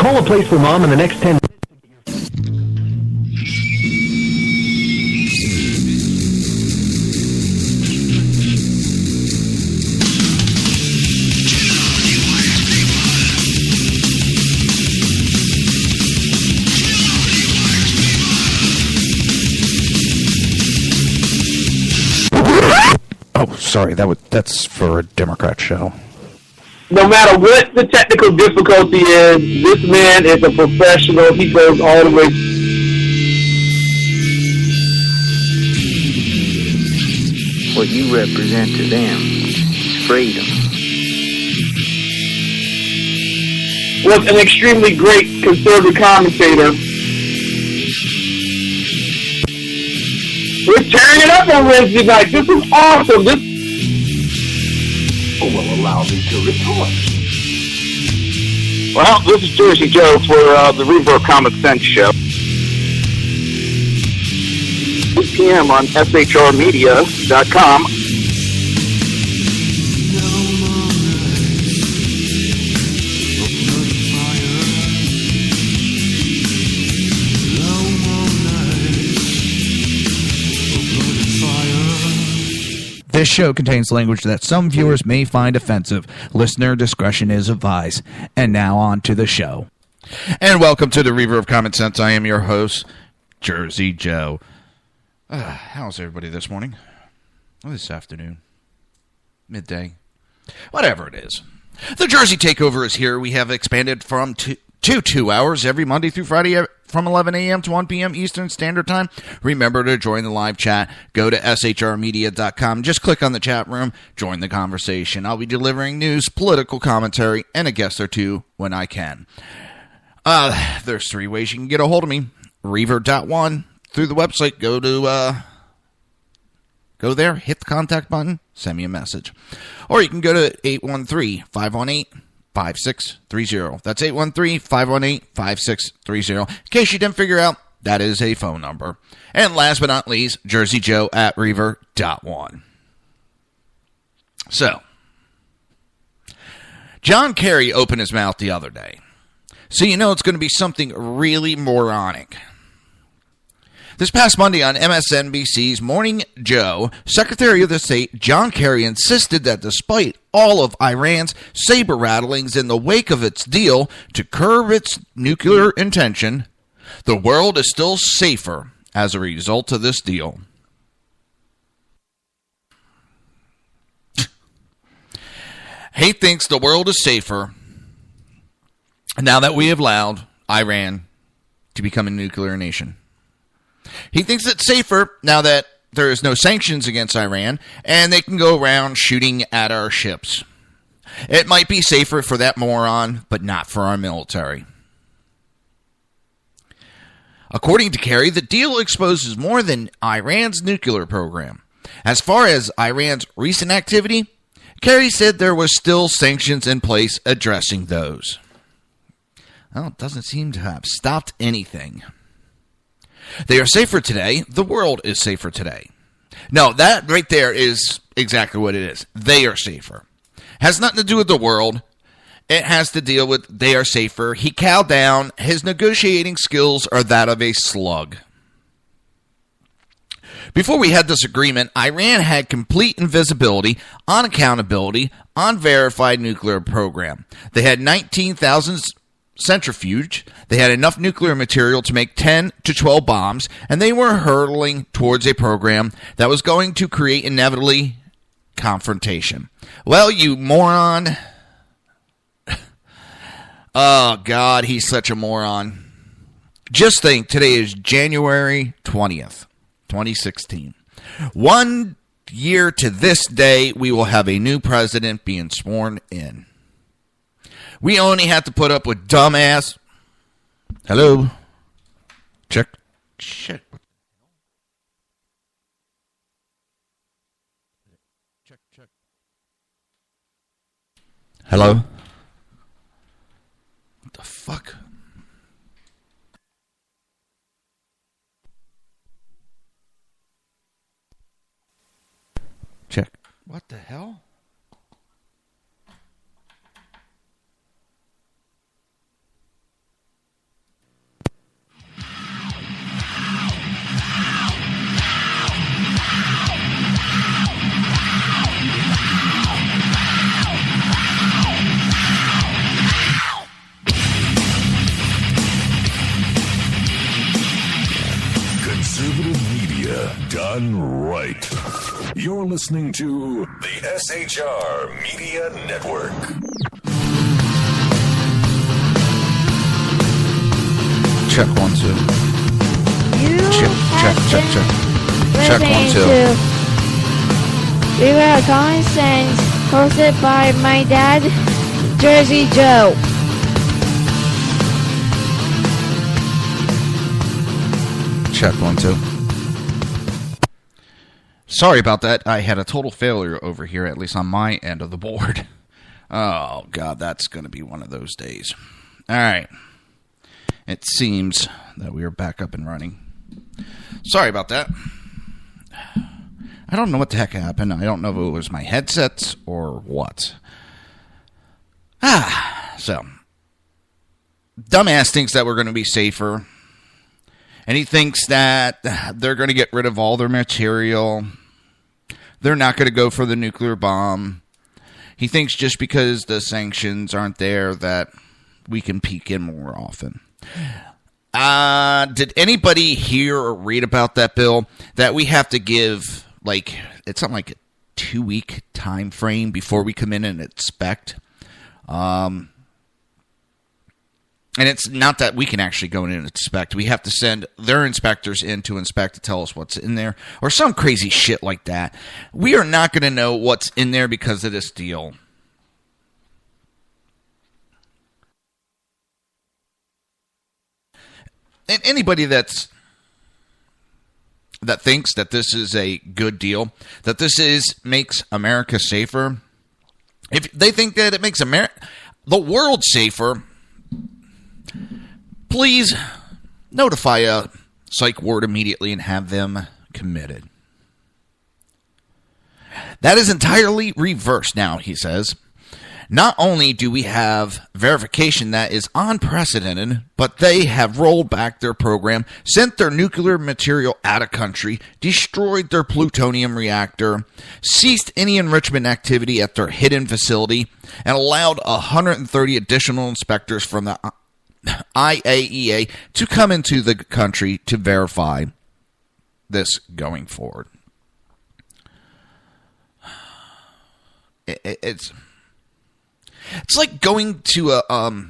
Call a place for Mom in the next 10 minutes. Oh, sorry, that's for a Democrat show. No matter what the technical difficulty is, this man is a professional. He goes all the way. What you represent to them is freedom. Was an extremely great conservative commentator. We're tearing it up on Wednesday night. This is awesome. This will allow me to retort. Well, this is Jersey Joe for the Reaver Common Sense Show. 8 p.m. on shrmedia.com. This show contains language that some viewers may find offensive. Listener discretion is advised. And now on to the show. And welcome to the Reaver of Common Sense. I am your host, Jersey Joe. How's everybody this morning? Or this afternoon? Midday? Whatever it is. The Jersey Takeover is here. We have expanded from 2 hours every Monday through Friday from 11 a.m. to 1 p.m. Eastern Standard Time. Remember to join the live chat. Go to shrmedia.com. Just click on the chat room. Join the conversation. I'll be delivering news, political commentary, and a guest or two when I can. There's 3 ways you can get a hold of me. Reaver.1 through the website. Go there, hit the contact button, send me a message. Or you can go to 813-518-5630. That's 813-518-5630. In case you didn't figure out, that is a phone number. And last but not least, JerseyJoe at Reaver.1. So, John Kerry opened his mouth the other day. So you know it's going to be something really moronic. This past Monday on MSNBC's Morning Joe, Secretary of the State John Kerry insisted that despite all of Iran's saber rattlings in the wake of its deal to curb its nuclear intention, the world is still safer as a result of this deal. He thinks the world is safer now that we have allowed Iran to become a nuclear nation. He thinks it's safer now that there is no sanctions against Iran and they can go around shooting at our ships. It might be safer for that moron, but not for our military. According to Kerry, the deal exposes more than Iran's nuclear program. As far as Iran's recent activity, Kerry said there was still sanctions in place addressing those. Well, it doesn't seem to have stopped anything. They are safer today. The world is safer today. No, that right there is exactly what it is. They are safer. Has nothing to do with the world. It has to deal with they are safer. He cowed down. His negotiating skills are that of a slug. Before we had this agreement, Iran had complete invisibility, on accountability, on verified nuclear program. They had 19,000 centrifuge. They had enough nuclear material to make 10 to 12 bombs, and they were hurtling towards a program that was going to create inevitably confrontation. Well, you moron. Oh, God, he's such a moron. Just think, today is January 20th, 2016. 1 year to this day, we will have a new president being sworn in. We only have to put up with dumbass. Hello? Check. Shit. Check. Hello? What the fuck? Check. What the hell? done right. You're listening to the SHR Media Network. Check 1, 2. Check. Check 1, 2. Reaver of Common Sense, hosted by my dad, Jersey Joe. Check 1, 2. Sorry about that. I had a total failure over here, at least on my end of the board. Oh, God, that's going to be one of those days. All right. It seems that we are back up and running. Sorry about that. I don't know what the heck happened. I don't know if it was my headsets or what. So. Dumbass thinks that we're going to be safer. And he thinks that they're going to get rid of all their material. They're not going to go for the nuclear bomb. He thinks just because the sanctions aren't there that we can peek in more often. Did anybody hear or read about that bill? That we have to give, it's something like a 2-week time frame before we come in and inspect. And it's not that we can actually go in and inspect. We have to send their inspectors in to inspect to tell us what's in there. Or some crazy shit like that. We are not going to know what's in there because of this deal. And anybody that thinks that this is a good deal, that this makes America safer, if they think that it makes the world safer, please notify a psych ward immediately and have them committed. That is entirely reversed now, he says. Not only do we have verification that is unprecedented, but they have rolled back their program, sent their nuclear material out of country, destroyed their plutonium reactor, ceased any enrichment activity at their hidden facility, and allowed 130 additional inspectors from the IAEA to come into the country to verify this going forward. It's like going to a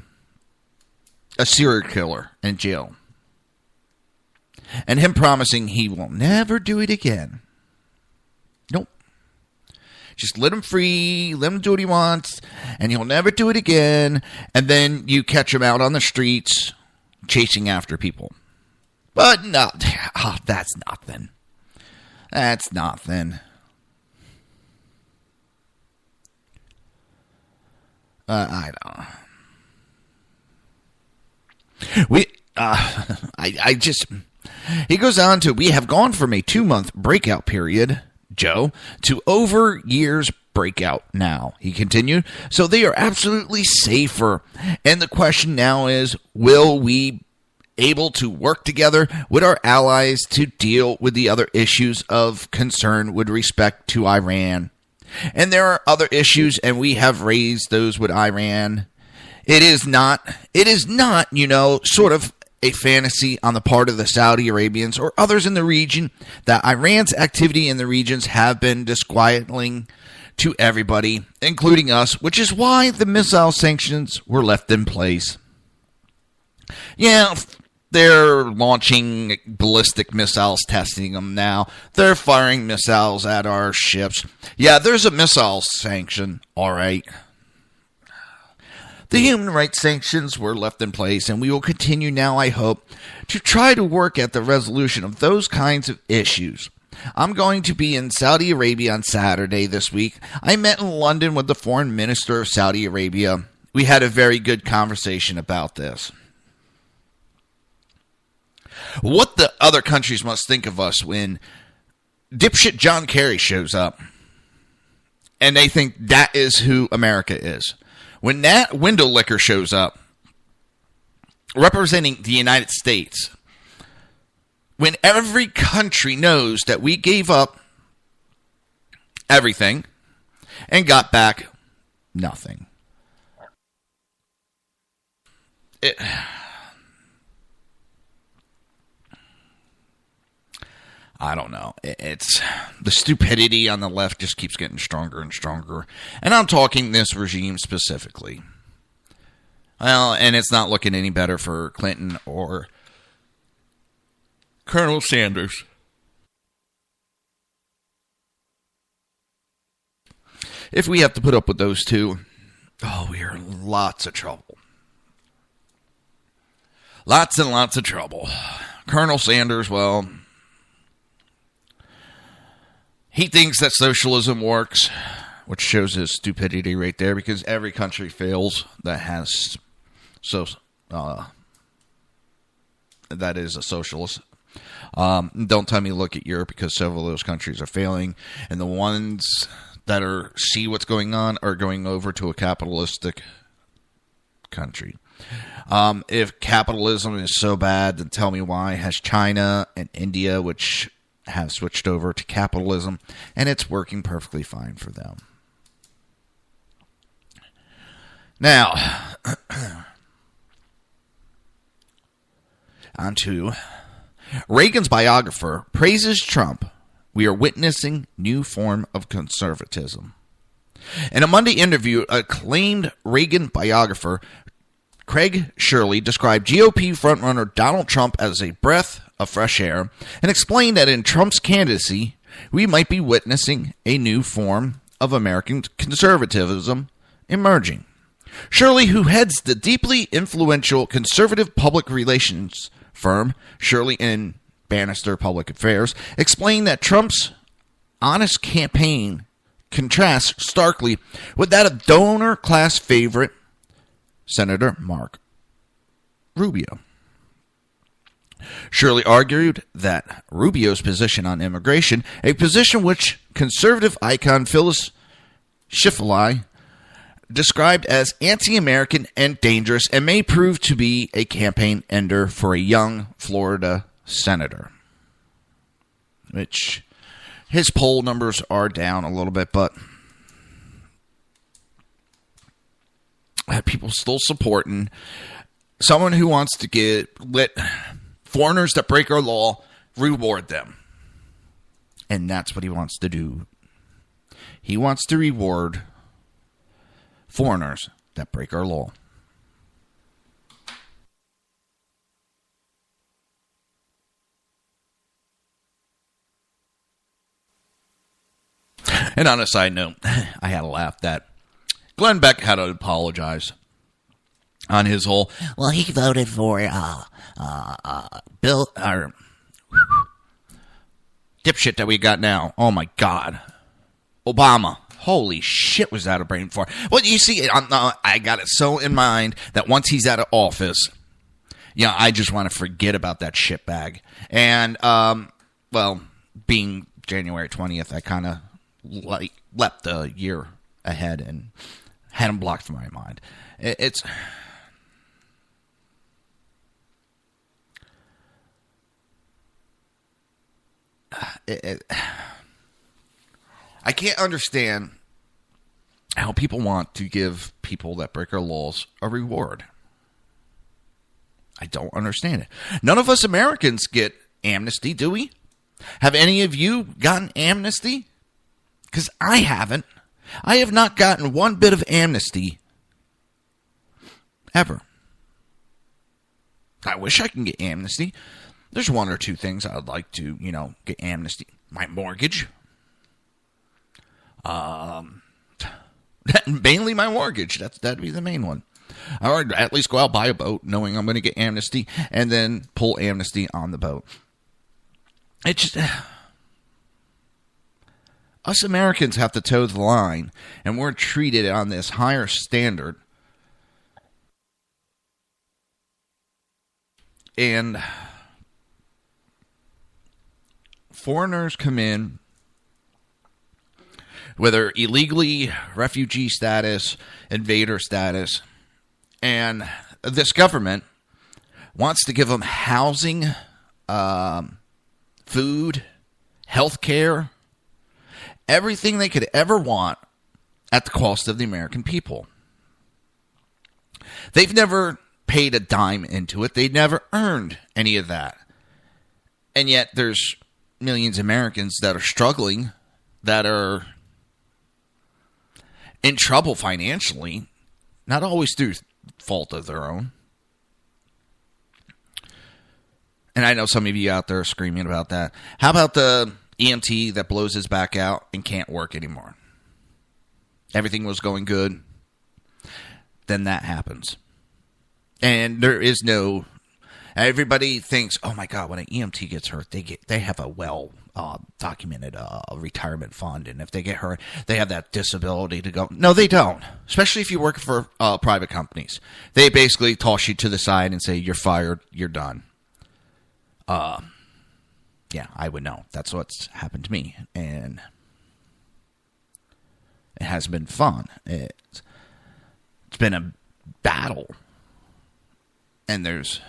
serial killer in jail and him promising he will never do it again. Nope. Just let him free, let him do what he wants, and he'll never do it again. And then you catch him out on the streets chasing after people. But no, that's nothing. That's nothing. I don't know. He goes on to, we have gone from a 2-month breakout period, Joe, to over years breakout now, he continued. So they are absolutely safer. And the question now is, will we able to work together with our allies to deal with the other issues of concern with respect to Iran? And there are other issues, and we have raised those with Iran. It is not, sort of a fantasy on the part of the Saudi Arabians or others in the region that Iran's activity in the regions have been disquieting to everybody, including us, which is why the missile sanctions were left in place. Yeah, they're launching ballistic missiles, testing them now. They're firing missiles at our ships. Yeah, there's a missile sanction, all right. The human rights sanctions were left in place, and we will continue now, I hope, to try to work at the resolution of those kinds of issues. I'm going to be in Saudi Arabia on Saturday this week. I met in London with the foreign minister of Saudi Arabia. We had a very good conversation about this. What the other countries must think of us when dipshit John Kerry shows up and they think that is who America is. When that window licker shows up representing the United States, when every country knows that we gave up everything and got back nothing. I don't know. It's the stupidity on the left just keeps getting stronger and stronger. And I'm talking this regime specifically. Well, and it's not looking any better for Clinton or Colonel Sanders. If we have to put up with those two, we are in lots of trouble. Lots and lots of trouble. Colonel Sanders, well, he thinks that socialism works, which shows his stupidity right there, because every country fails that has that is a socialist. Don't tell me look at Europe, because several of those countries are failing, and the ones that see what's going on are going over to a capitalistic country. If capitalism is so bad, then tell me why has China and India, which have switched over to capitalism, and it's working perfectly fine for them. Now, on to Reagan's biographer praises Trump. We are witnessing new form of conservatism. In a Monday interview, acclaimed Reagan biographer Craig Shirley described GOP frontrunner Donald Trump as a breath of fresh air and explained that in Trump's candidacy, we might be witnessing a new form of American conservatism emerging. Shirley, who heads the deeply influential conservative public relations firm Shirley and Bannister Public Affairs, explained that Trump's honest campaign contrasts starkly with that of donor-class favorite Senator Mark Rubio. Shirley argued that Rubio's position on immigration, a position which conservative icon Phyllis Schiffelei described as anti-American and dangerous, and may prove to be a campaign ender for a young Florida senator. Which his poll numbers are down a little bit, but people still supporting someone who wants to let foreigners that break our law reward them. And that's what he wants to do. He wants to reward foreigners that break our law. And on a side note, I had a laugh that Glenn Beck had to apologize on his whole, well, he voted for Bill, or dipshit that we got now. Oh my God. Obama. Holy shit, was that a brain fart? Well, you see, I got it so in mind that once he's out of office, I just want to forget about that shitbag. And, being January 20th, I kind of leapt a year ahead and had him blocked from my mind. I can't understand how people want to give people that break our laws a reward. I don't understand it. None of us Americans get amnesty, do we? Have any of you gotten amnesty? Because I haven't. I have not gotten one bit of amnesty ever. I wish I can get amnesty. There's one or two things I would like to, get amnesty. My mortgage. Mainly my mortgage. That'd be the main one. Or at least go out buy a boat knowing I'm going to get amnesty and then pull amnesty on the boat. It's just... us Americans have to toe the line, and we're treated on this higher standard. And foreigners come in, whether illegally, refugee status, invader status, and this government wants to give them housing, food, health care, everything they could ever want at the cost of the American people. They've never paid a dime into it. They never earned any of that. And yet there's millions of Americans that are struggling, that are in trouble financially, not always through fault of their own. And I know some of you out there are screaming about that. How about the EMT that blows his back out and can't work anymore? Everything was going good. Then that happens. And there is no... Everybody thinks, oh my God, when an EMT gets hurt, they have a documented retirement fund, and if they get hurt, they have that disability to go. No, they don't. Especially if you work for private companies, they basically toss you to the side and say you're fired, you're done. Yeah, I would know. That's what's happened to me, and it hasn't been fun. It's been a battle, and there's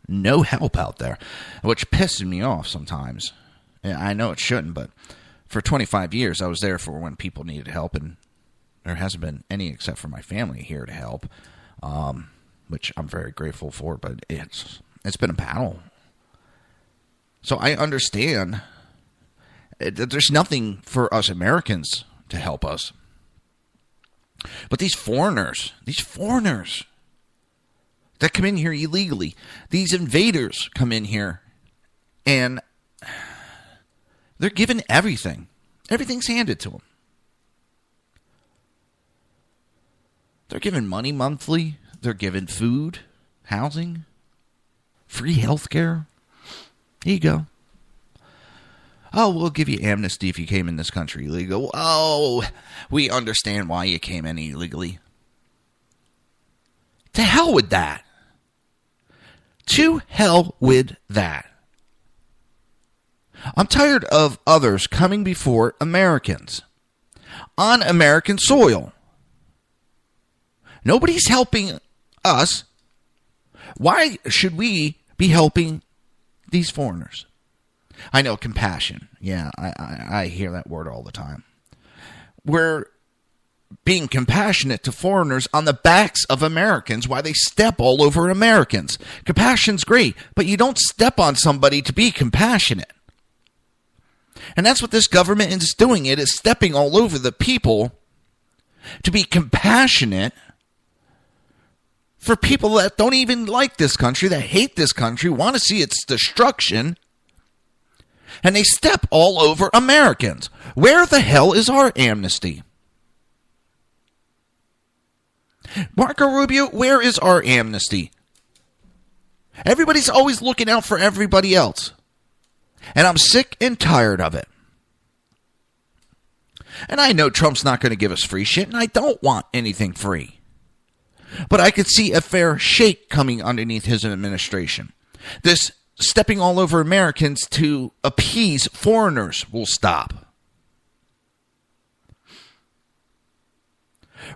no help out there, which pisses me off sometimes. I know it shouldn't, but for 25 years, I was there for when people needed help, and there hasn't been any except for my family here to help, which I'm very grateful for, but it's been a battle. So I understand that there's nothing for us Americans to help us. But these foreigners that come in here illegally, these invaders come in here and they're given everything. Everything's handed to them. They're given money monthly. They're given food, housing, free health care. Here you go. Oh, we'll give you amnesty if you came in this country illegal. Oh, we understand why you came in illegally. To hell with that. To hell with that. I'm tired of others coming before Americans on American soil. Nobody's helping us. Why should we be helping these foreigners? I know, compassion. Yeah, I hear that word all the time. We're being compassionate to foreigners on the backs of Americans while they step all over Americans. Compassion's great, but you don't step on somebody to be compassionate. And that's what this government is doing. It is stepping all over the people to be compassionate for people that don't even like this country, that hate this country, want to see its destruction, and they step all over Americans. Where the hell is our amnesty? Marco Rubio, where is our amnesty? Everybody's always looking out for everybody else. And I'm sick and tired of it. And I know Trump's not going to give us free shit, and I don't want anything free. But I could see a fair shake coming underneath his administration. This stepping all over Americans to appease foreigners will stop.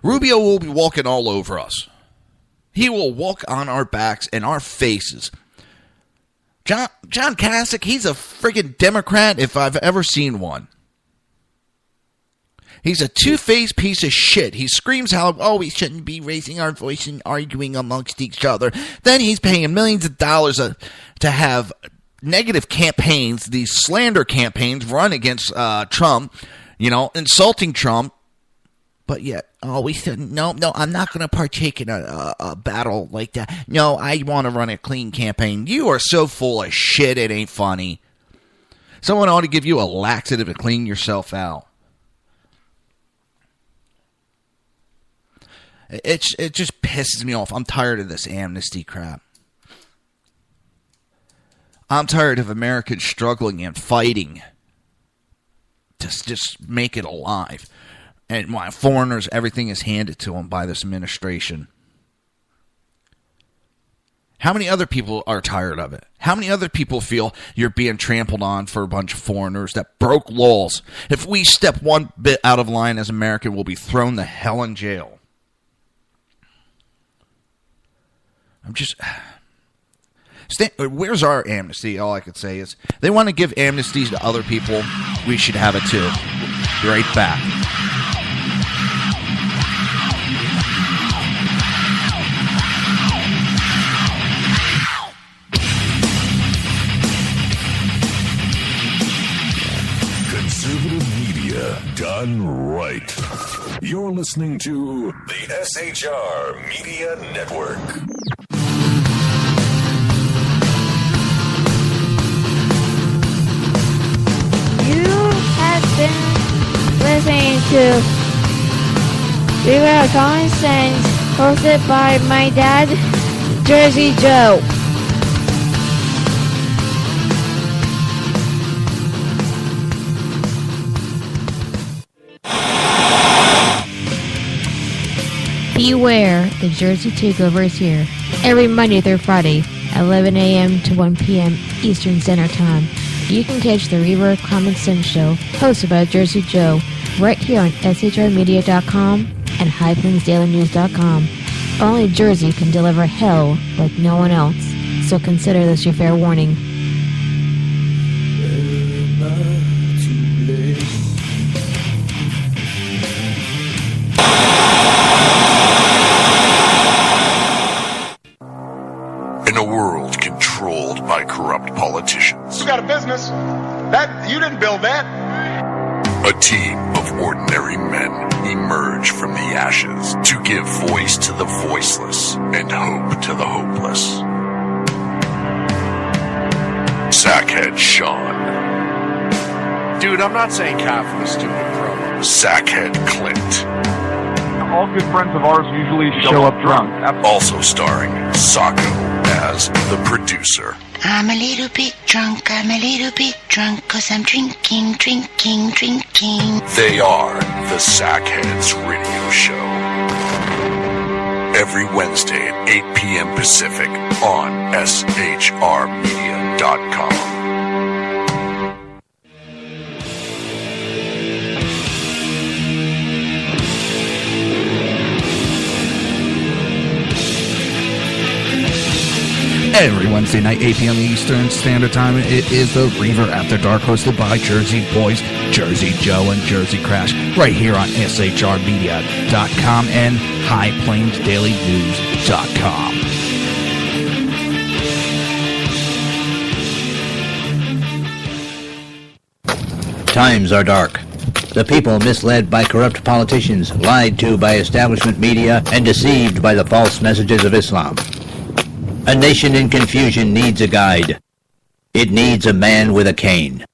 Rubio will be walking all over us. He will walk on our backs and our faces. John Kasich, he's a friggin' Democrat if I've ever seen one. He's a two-faced piece of shit. He screams how, we shouldn't be raising our voice and arguing amongst each other. Then he's paying millions of dollars to have negative campaigns, these slander campaigns, run against Trump, insulting Trump. But yet, we shouldn't. No, I'm not going to partake in a battle like that. No, I want to run a clean campaign. You are so full of shit, it ain't funny. Someone ought to give you a laxative to clean yourself out. It just pisses me off. I'm tired of this amnesty crap. I'm tired of Americans struggling and fighting to just make it alive. And why foreigners, everything is handed to them by this administration. How many other people are tired of it? How many other people feel you're being trampled on for a bunch of foreigners that broke laws? If we step one bit out of line as American, we'll be thrown the hell in jail. Where's our amnesty? All I could say is, they want to give amnesties to other people. We should have it too. Be right back. done right. You're listening to the SHR Media Network. You have been listening to Reaver of Common Sense, hosted by my dad, Jersey Joe. Beware, the Jersey Takeover is here. Every Monday through Friday, 11 a.m. to 1 p.m. Eastern Standard Time. You can catch the Reaver of Common Sense show, hosted by Jersey Joe, right here on shrmedia.com and highplains.dailynews.com. Only Jersey can deliver hell like no one else, so consider this your fair warning. In a world controlled by corrupt politicians, You got a business. That you didn't build that. a team of ordinary men emerge from the ashes to give voice to the voiceless and hope to the hopeless. Sackhead Sean. Dude, I'm not saying cow for the stupid pro. Sackhead Clint. All good friends of ours usually show up drunk. Also starring Sacco as the producer. I'm a little bit drunk, 'cause I'm drinking. They are the Sackheads Radio Show. Every Wednesday at 8 p.m. Pacific on shrmedia.com. Every Wednesday night, 8 p.m. Eastern Standard Time, it is the Reaver After Dark, hosted by Jersey Boys, Jersey Joe, and Jersey Crash, right here on shrmedia.com and highplainsdailynews.com. Times are dark. The people misled by corrupt politicians, lied to by establishment media, and deceived by the false messages of Islam. A nation in confusion needs a guide. It needs a man with a cane.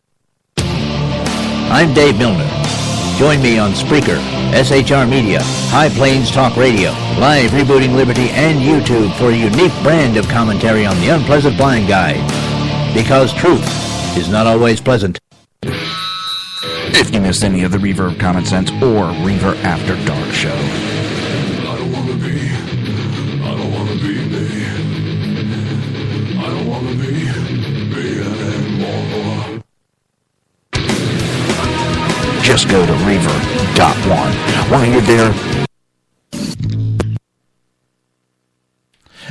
I'm Dave Milner. Join me on Spreaker, SHR Media, High Plains Talk Radio, Live Rebooting Liberty, and YouTube for a unique brand of commentary on the unpleasant blind guide. Because truth is not always pleasant. If you missed any of the Reaver of Common Sense or Reaver After Dark show, just go to Reaver.one. While you're there.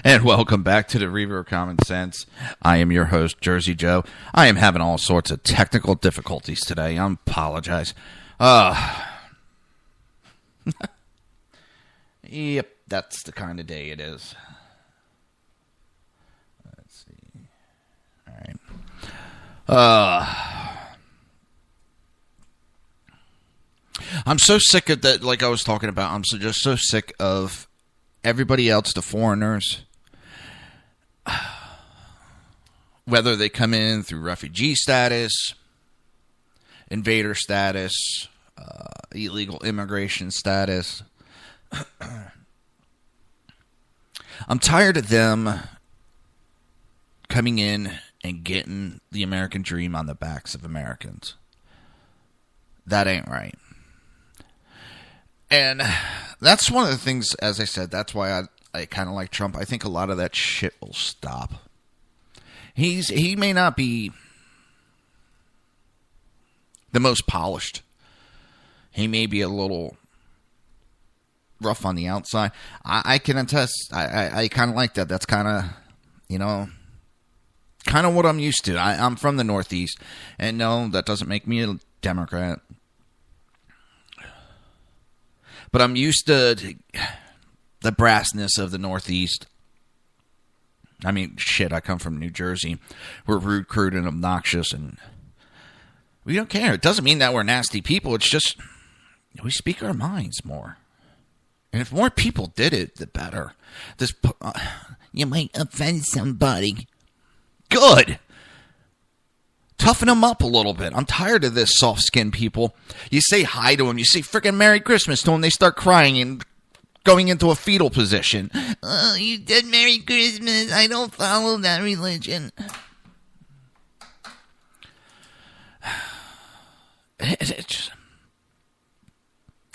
And welcome back to the Reaver of Common Sense. I am your host, Jersey Joe. I am having all sorts of technical difficulties today. I apologize. Yep, that's the kind of day it is. Let's see. All right. I'm so sick of that, like I was talking about, I'm just so sick of everybody else, the foreigners, whether they come in through refugee status, invader status, illegal immigration status. I'm tired of them coming in and getting the American dream on the backs of Americans. That ain't right. And that's one of the things, as I said, that's why I kind of like Trump. I think a lot of that shit will stop. He may not be the most polished. He may be a little rough on the outside. I can attest. I kind of like that. That's kind of, kind of what I'm used to. I'm from the Northeast. And no, that doesn't make me a Democrat. But I'm used to the brassness of the Northeast. I mean, shit, I come from New Jersey. We're rude, crude, and obnoxious, and we don't care. It doesn't mean that we're nasty people. It's just, We speak our minds more. And if more people did it, the better. You might offend somebody. Good. Toughen them up a little bit. I'm tired of this soft-skinned people. You say hi to them. You say freaking Merry Christmas to them. They start crying and going into a fetal position. Oh, you did Merry Christmas. I don't follow that religion.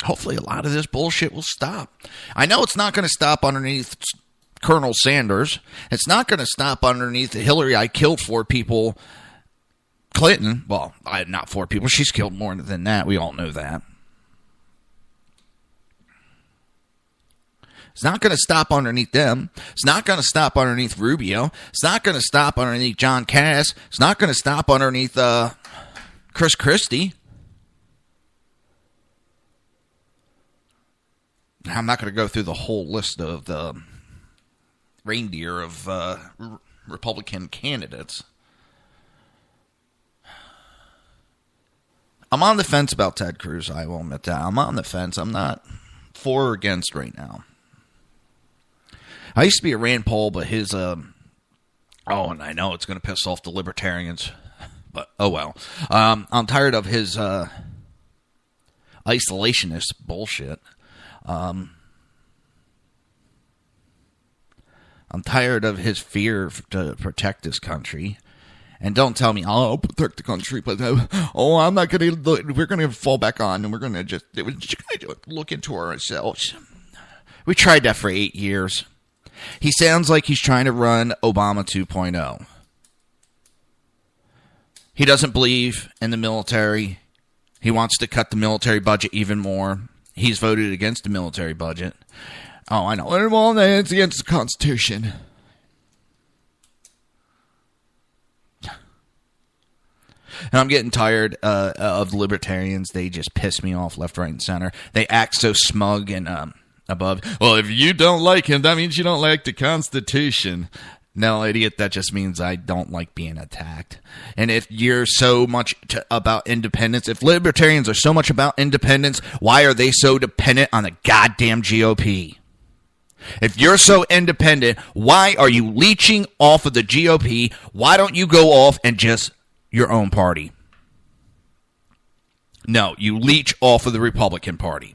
Hopefully a lot of this bullshit will stop. I know it's not going to stop underneath Colonel Sanders. It's not going to stop underneath Hillary. I killed 4 people. Clinton, well, not 4 people. She's killed more than that. We all know that. It's not going to stop underneath them. It's not going to stop underneath Rubio. It's not going to stop underneath John Cass. It's not going to stop underneath Chris Christie. I'm not going to go through the whole list of the reindeer of Republican candidates. I'm on the fence about Ted Cruz. I will admit that. I'm on the fence. I'm not for or against right now. I used to be a Rand Paul, but his, and I know it's going to piss off the libertarians, but oh well. I'm tired of his isolationist bullshit. I'm tired of his fear to protect this country. And don't tell me, I'll protect the country, but I'm not going to, we're going to fall back on, and we're going to just look into ourselves. We tried that for 8 years. He sounds like he's trying to run Obama 2.0. He doesn't believe in the military. He wants to cut the military budget even more. He's voted against the military budget. Oh, I know. Well, it's against the Constitution. And I'm getting tired of libertarians. They just piss me off left, right, and center. They act so smug and above. Well, if you don't like him, that means you don't like the Constitution. No, idiot, that just means I don't like being attacked. And if you're so much about independence, if libertarians are so much about independence, why are they so dependent on the goddamn GOP? If you're so independent, why are you leeching off of the GOP? Why don't you go off and just your own party? No, you leech off of the Republican Party.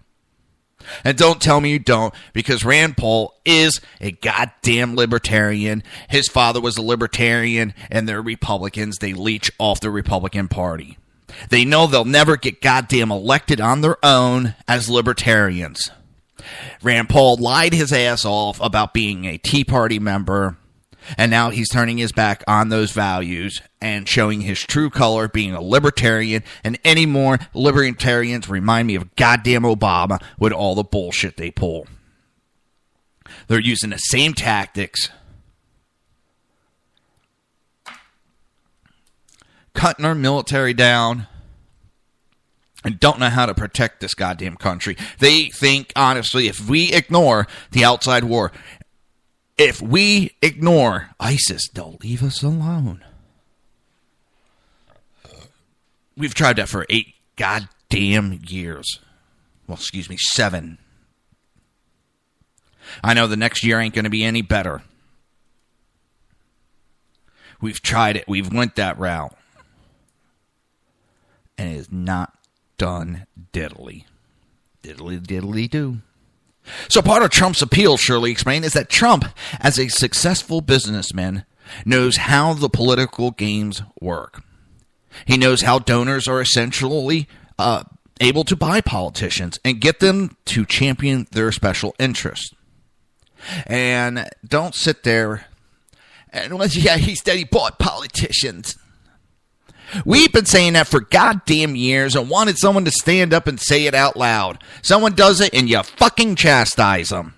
And don't tell me you don't, because Rand Paul is a goddamn libertarian. His father was a libertarian, and they're Republicans. They leech off the Republican Party. They know they'll never get goddamn elected on their own as libertarians. Rand Paul lied his ass off about being a Tea Party member, and now he's turning his back on those values and showing his true color, being a libertarian. And any more libertarians remind me of goddamn Obama with all the bullshit they pull. They're using the same tactics. Cutting our military down. And don't know how to protect this goddamn country. They think, honestly, if we ignore the outside war, if we ignore ISIS, they'll leave us alone. We've tried that for 8 goddamn years. Well, 7. I know the next year ain't going to be any better. We've tried it. We've went that route. And it is not done diddly. Diddly diddly do. So part of Trump's appeal, Shirley explained, is that Trump, as a successful businessman, knows how the political games work. He knows how donors are essentially able to buy politicians and get them to champion their special interests. And don't sit there and, he said he bought politicians. We've been saying that for goddamn years and wanted someone to stand up and say it out loud. Someone does it and you fucking chastise them.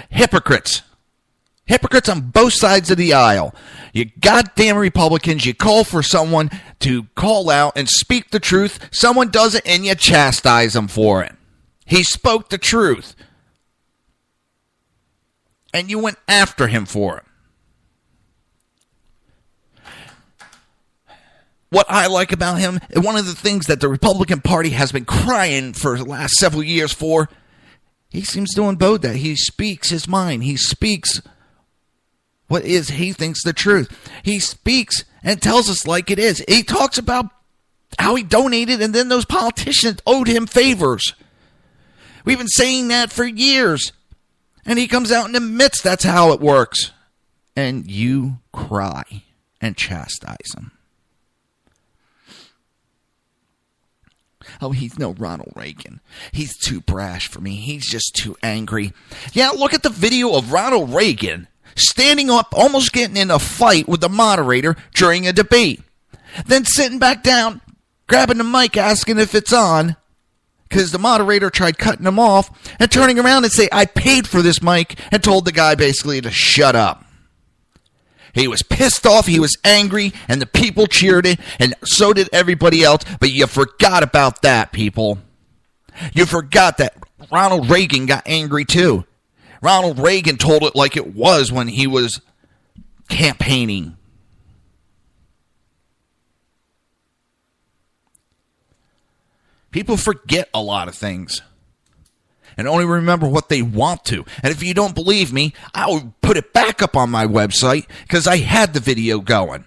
Hypocrites. Hypocrites on both sides of the aisle. You goddamn Republicans, you call for someone to call out and speak the truth. Someone does it and you chastise them for it. He spoke the truth. And you went after him for it. what I like about him, and one of the things that the Republican Party has been crying for the last several years for, he seems to embody that. He speaks his mind. He speaks what is he thinks the truth. He speaks and tells us like it is. He talks about how he donated and then those politicians owed him favors. We've been saying that for years. And he comes out and admits that's how it works. And you cry and chastise him. Oh, he's no Ronald Reagan. He's too brash for me. He's just too angry. Yeah, look at the video of Ronald Reagan standing up, almost getting in a fight with the moderator during a debate. Then sitting back down, grabbing the mic, asking if it's on, because the moderator tried cutting him off, and turning around and say, I paid for this mic, and told the guy basically to shut up. He was pissed off, he was angry, and the people cheered it, and so did everybody else, but you forgot about that, people. You forgot that Ronald Reagan got angry too. Ronald Reagan told it like it was when he was campaigning. People forget a lot of things and only remember what they want to. And if you don't believe me, I'll put it back up on my website because I had the video going.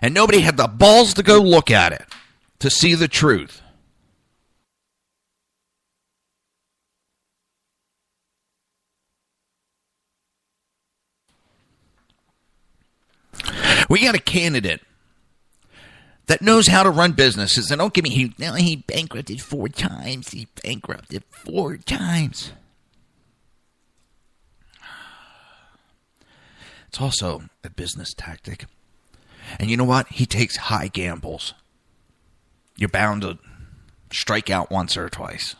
And nobody had the balls to go look at it to see the truth. We got a candidate that knows how to run businesses. And don't give me, he bankrupted 4 times. He bankrupted 4 times. It's also a business tactic. And you know what? He takes high gambles. You're bound to strike out once or twice.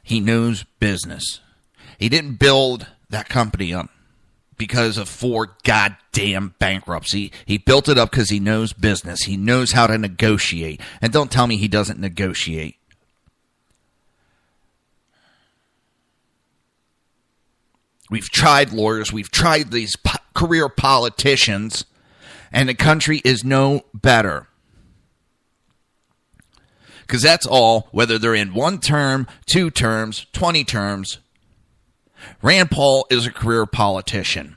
He knows business. He didn't build that company up because of 4 goddamn bankruptcy. He built it up because he knows business. He knows how to negotiate. And don't tell me he doesn't negotiate. We've tried lawyers. We've tried these career politicians. And the country is no better. Because that's all, whether they're in 1 term, 2 terms, 20 terms. Rand Paul is a career politician.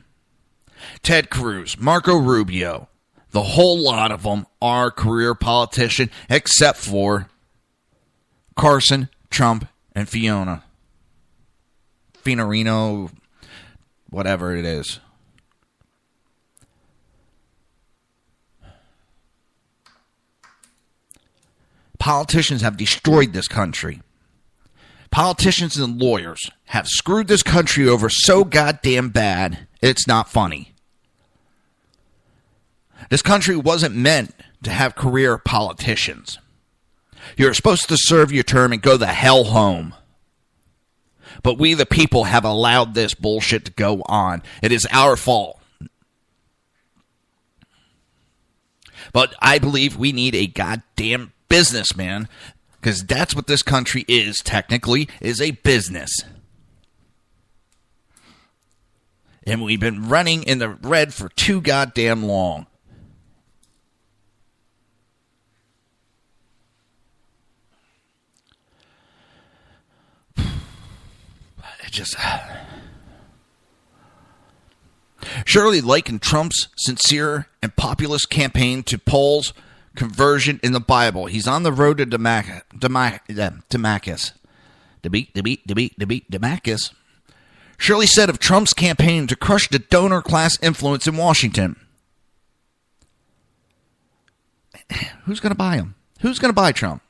Ted Cruz, Marco Rubio, the whole lot of them are career politicians, except for Carson, Trump, and Fiorina, whatever it is. Politicians have destroyed this country. Politicians and lawyers have screwed this country over so goddamn bad, it's not funny. This country wasn't meant to have career politicians. You're supposed to serve your term and go the hell home. But we, the people, have allowed this bullshit to go on. It is our fault. But I believe we need a goddamn businessman, because that's what this country is, technically, is a business. And we've been running in the red for too goddamn long. It just... Surely likened Trump's sincere and populist campaign to Paul's conversion in the Bible. He's on the road to Damascus. Damascus. Shirley said of Trump's campaign to crush the donor class influence in Washington. Who's going to buy him? Who's going to buy Trump?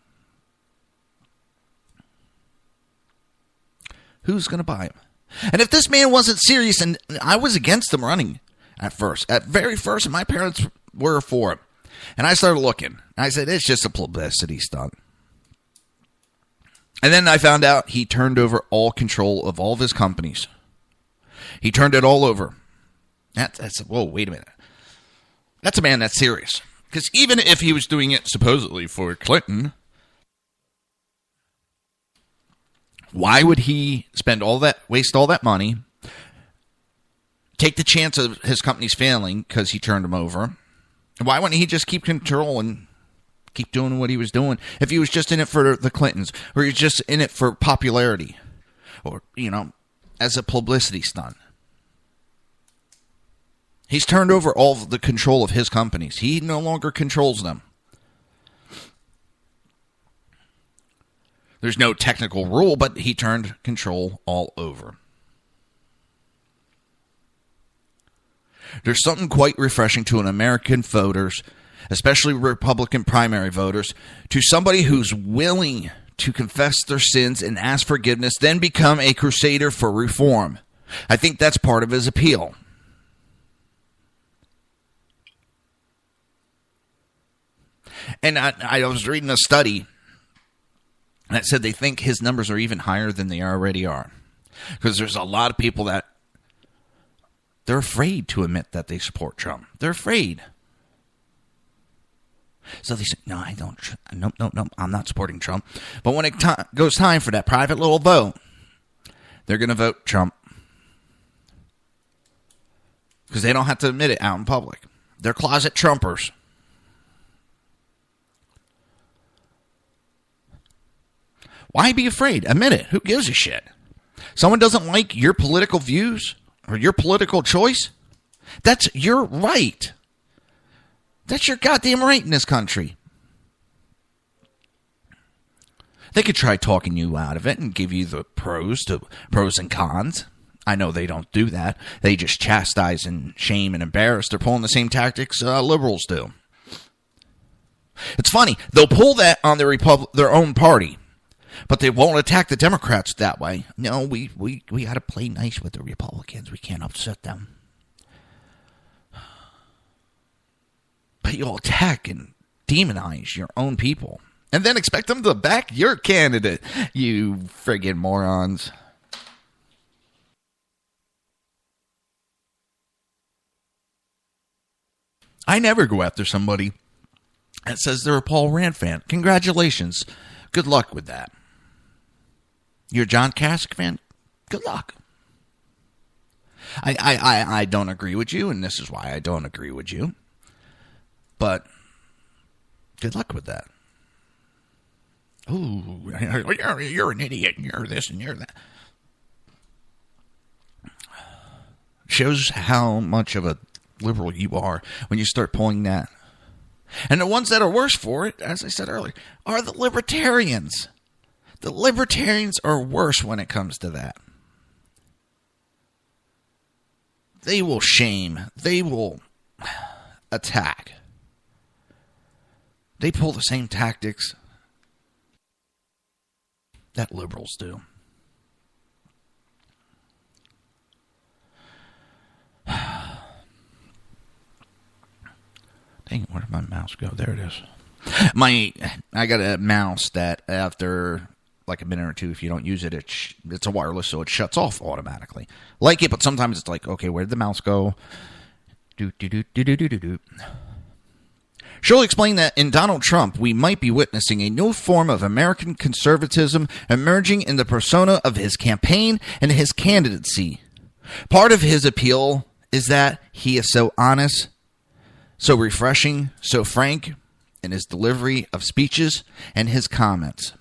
Who's going to buy him? And if this man wasn't serious, and I was against him running at very first, and my parents were for it. And I started looking. I said, it's just a publicity stunt. And then I found out he turned over all control of all of his companies. He turned it all over. Whoa, wait a minute. That's a man that's serious. Because even if he was doing it supposedly for Clinton, why would he waste all that money take the chance of his companies failing because he turned them over. Why wouldn't he just keep control and keep doing what he was doing if he was just in it for the Clintons, or he was just in it for popularity, or, as a publicity stunt? He's turned over all of the control of his companies. He no longer controls them. There's no technical rule, but he turned control all over. There's something quite refreshing to an American voters, especially Republican primary voters, to somebody who's willing to confess their sins and ask forgiveness, then become a crusader for reform. I think that's part of his appeal. And I was reading a study that said they think his numbers are even higher than they already are. Because there's a lot of people that they're afraid to admit that they support Trump. They're afraid. So they say, no, I don't. No, I'm not supporting Trump. But when it goes time for that private little vote, they're going to vote Trump. Because they don't have to admit it out in public. They're closet Trumpers. Why be afraid? Admit it. Who gives a shit? Someone doesn't like your political views or your political choice? That's your right. That's your goddamn right in this country. They could try talking you out of it and give you the pros and cons. I know they don't do that. They just chastise and shame and embarrass. They're pulling the same tactics liberals do. It's funny. They'll pull that on their own party. But they won't attack the Democrats that way. No, we got to play nice with the Republicans. We can't upset them. But you'll attack and demonize your own people. And then expect them to back your candidate. You friggin' morons. I never go after somebody that says they're a Paul Rand fan. Congratulations. Good luck with that. You're a John Kasich fan? Good luck. I don't agree with you, and this is why I don't agree with you. But good luck with that. Ooh, you're an idiot, and you're this, and you're that. Shows how much of a liberal you are when you start pulling that. And the ones that are worse for it, as I said earlier, are the libertarians. The libertarians are worse when it comes to that. They will shame. They will attack. They pull the same tactics that liberals do. Dang, where did my mouse go? There it is. I got a mouse that after like a minute or two, if you don't use it, it's a wireless, so it shuts off automatically. Like it, but sometimes it's like, okay, where did the mouse go? She'll explain that in Donald Trump, we might be witnessing a new form of American conservatism emerging in the persona of his campaign and his candidacy. Part of his appeal is that he is so honest, so refreshing, so frank in his delivery of speeches and his comments.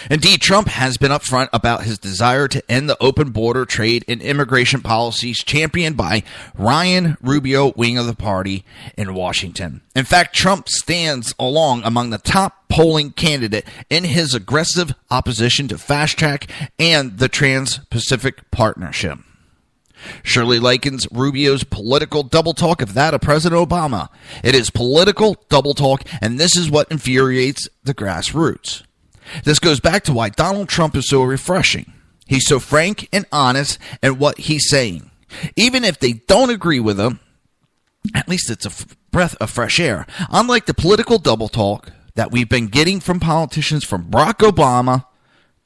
Indeed, Trump has been upfront about his desire to end the open border trade and immigration policies championed by Ryan Rubio wing of the party in Washington. In fact, Trump stands along among the top polling candidate in his aggressive opposition to Fast Track and the Trans-Pacific Partnership. Shirley likens Rubio's political double talk of that of President Obama. It is political double talk, and this is what infuriates the grassroots. This goes back to why Donald Trump is so refreshing. He's so frank and honest in what he's saying. Even if they don't agree with him, at least it's a breath of fresh air. Unlike the political double talk that we've been getting from politicians from Barack Obama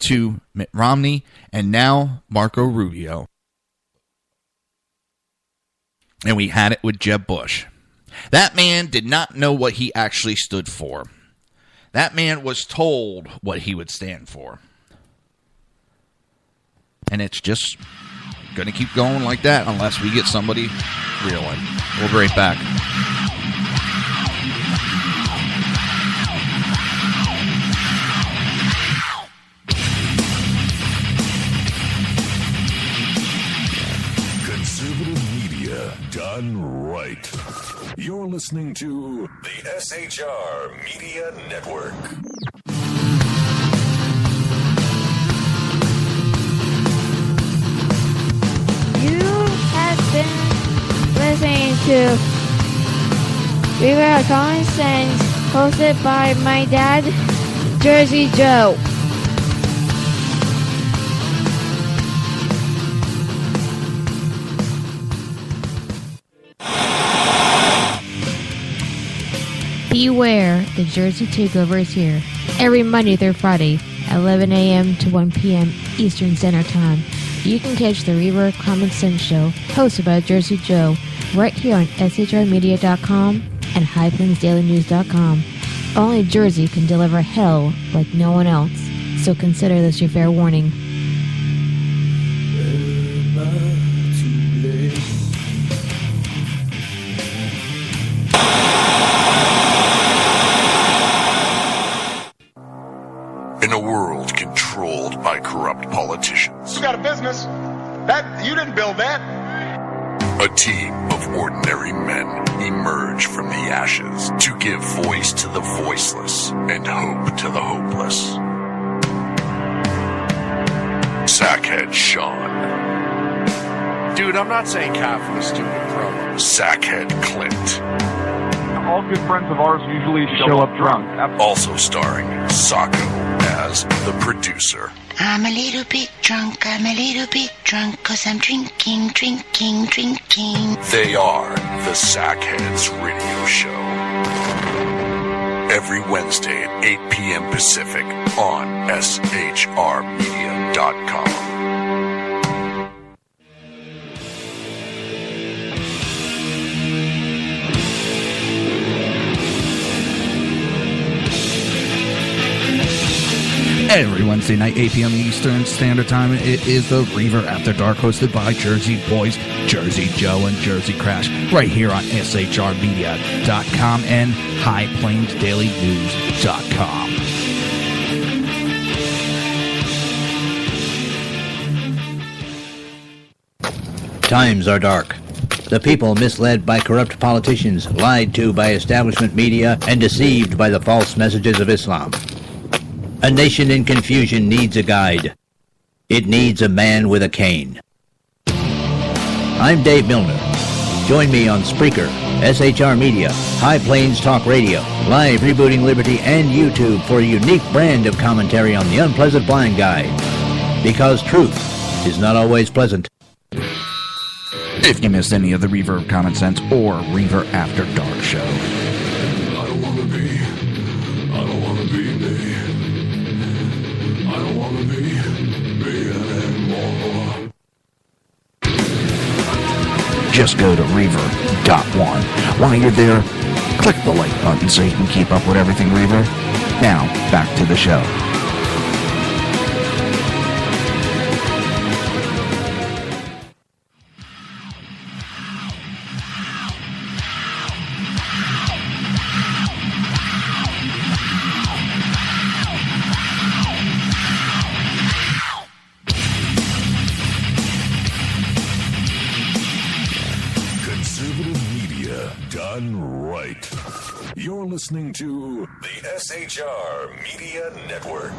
to Mitt Romney and now Marco Rubio. And we had it with Jeb Bush. That man did not know what he actually stood for. That man was told what he would stand for. And it's just going to keep going like that unless we get somebody reeling. We'll be right back. Conservative media done right. You're listening to the SHR Media Network. You have been listening to Reaver of Common Sense, hosted by my dad, Jersey Joe. Beware, the Jersey Takeover is here. Every Monday through Friday, 11 a.m. to 1 p.m. Eastern Standard Time. You can catch the Reaver Common Sense Show, hosted by Jersey Joe, right here on shrmedia.com and highplainsdailynews.com. Only Jersey can deliver hell like no one else, so consider this your fair warning. In a world controlled by corrupt politicians, You got a business. That you didn't build that. a team of ordinary men emerge from the ashes to give voice to the voiceless and hope to the hopeless. Sackhead Sean, Dude, I'm not saying cough for the stupid promo. Sackhead Clint, All good friends of ours usually show up drunk. also starring Sacco as the producer. I'm a little bit drunk, cause I'm drinking. They are the Sackheads Radio Show. Every Wednesday at 8 p.m. Pacific on shrmedia.com. Every Wednesday night, 8 p.m. Eastern Standard Time, it is the Reaver After Dark, hosted by Jersey Boys, Jersey Joe, and Jersey Crash, right here on shrmedia.com and highplainsdailynews.com. Times are dark. The people misled by corrupt politicians, lied to by establishment media, and deceived by the false messages of Islam. A nation in confusion needs a guide. It needs a man with a cane. I'm Dave Milner. Join me on Spreaker, SHR Media, High Plains Talk Radio, Live Rebooting Liberty, and YouTube for a unique brand of commentary on the unpleasant blind guide. Because truth is not always pleasant. If you missed any of the Reaver of Common Sense or Reaver After Dark show, I don't want to be me. I don't want to be anymore. just go to Reaver.one. While you're there, click the like button so you can keep up with everything Reaver. Now, back to the show. Listening to the SHR Media Network.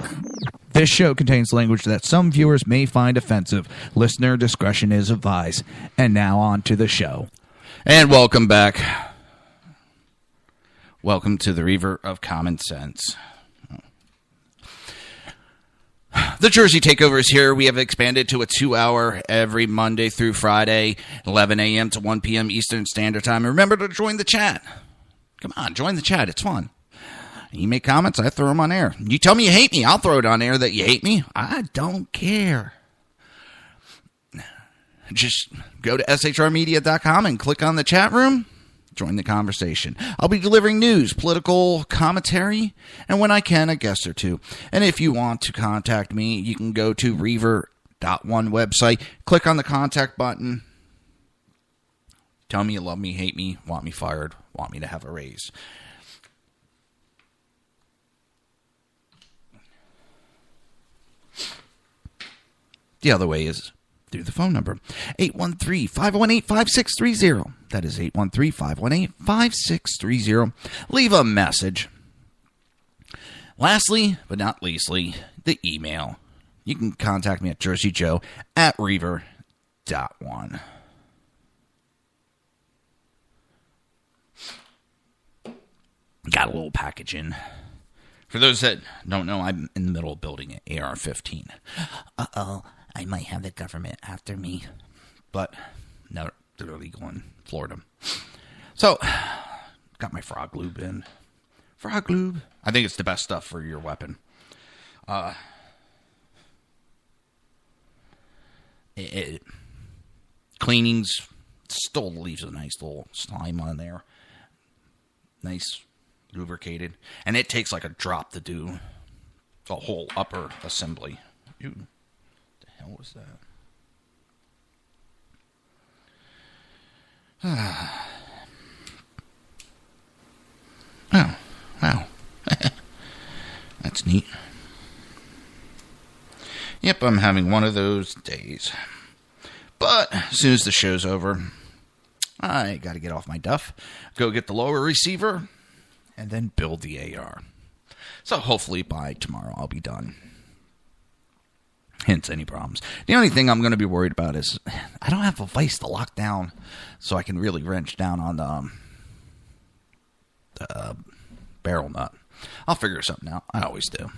This show contains language that some viewers may find offensive. Listener discretion is advised. And now on to the show. And welcome back. Welcome to the Reaver of Common Sense. The Jersey Takeover is here. We have expanded to a 2-hour every Monday through Friday, 11 a.m. to 1 p.m. Eastern Standard Time. And remember to join the chat. Come on, join the chat. It's fun. You make comments, I throw them on air. You tell me you hate me, I'll throw it on air that you hate me. I don't care. Just go to shrmedia.com and click on the chat room. Join the conversation. I'll be delivering news, political commentary, and when I can, a guest or two. And if you want to contact me, you can go to Reaver Reaver.one website. Click on the contact button. Tell me you love me, hate me, want me fired, want me to have a raise. The other way is through the phone number, 813-518-5630. That is 813-518-5630. Leave a message. Lastly, but not leastly, the email. You can contact me at jerseyjoe@reaver.one. Got a little package in. For those that don't know, I'm in the middle of building an AR-15. Uh-oh, I might have the government after me. But, no, they're illegal in Florida. So, got my frog lube in. Frog lube. I think it's the best stuff for your weapon. Cleanings still leaves a nice little slime on there. Nice lubricated. And it takes like a drop to do the whole upper assembly. Ew. What the hell was that? Oh, wow. That's neat. Yep, I'm having one of those days. But as soon as the show's over, I got to get off my duff, go get the lower receiver, and then build the AR. So hopefully by tomorrow I'll be done. Hence any problems. The only thing I'm going to be worried about is I don't have a vise to lock down so I can really wrench down on the barrel nut. I'll figure something out. I always do.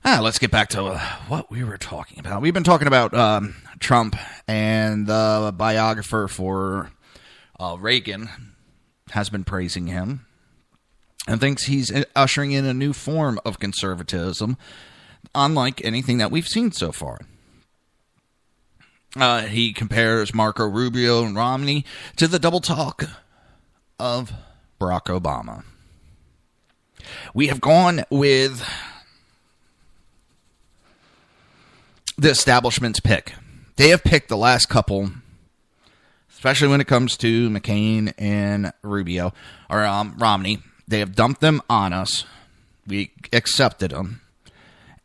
Let's get back to what we were talking about. We've been talking about Trump, and the biographer for Reagan has been praising him and thinks he's ushering in a new form of conservatism, unlike anything that we've seen so far. He compares Marco Rubio and Romney to the double talk of Barack Obama. We have gone with the establishment's pick. They have picked the last couple, especially when it comes to McCain and Rubio, or Romney. They have dumped them on us. We accepted them,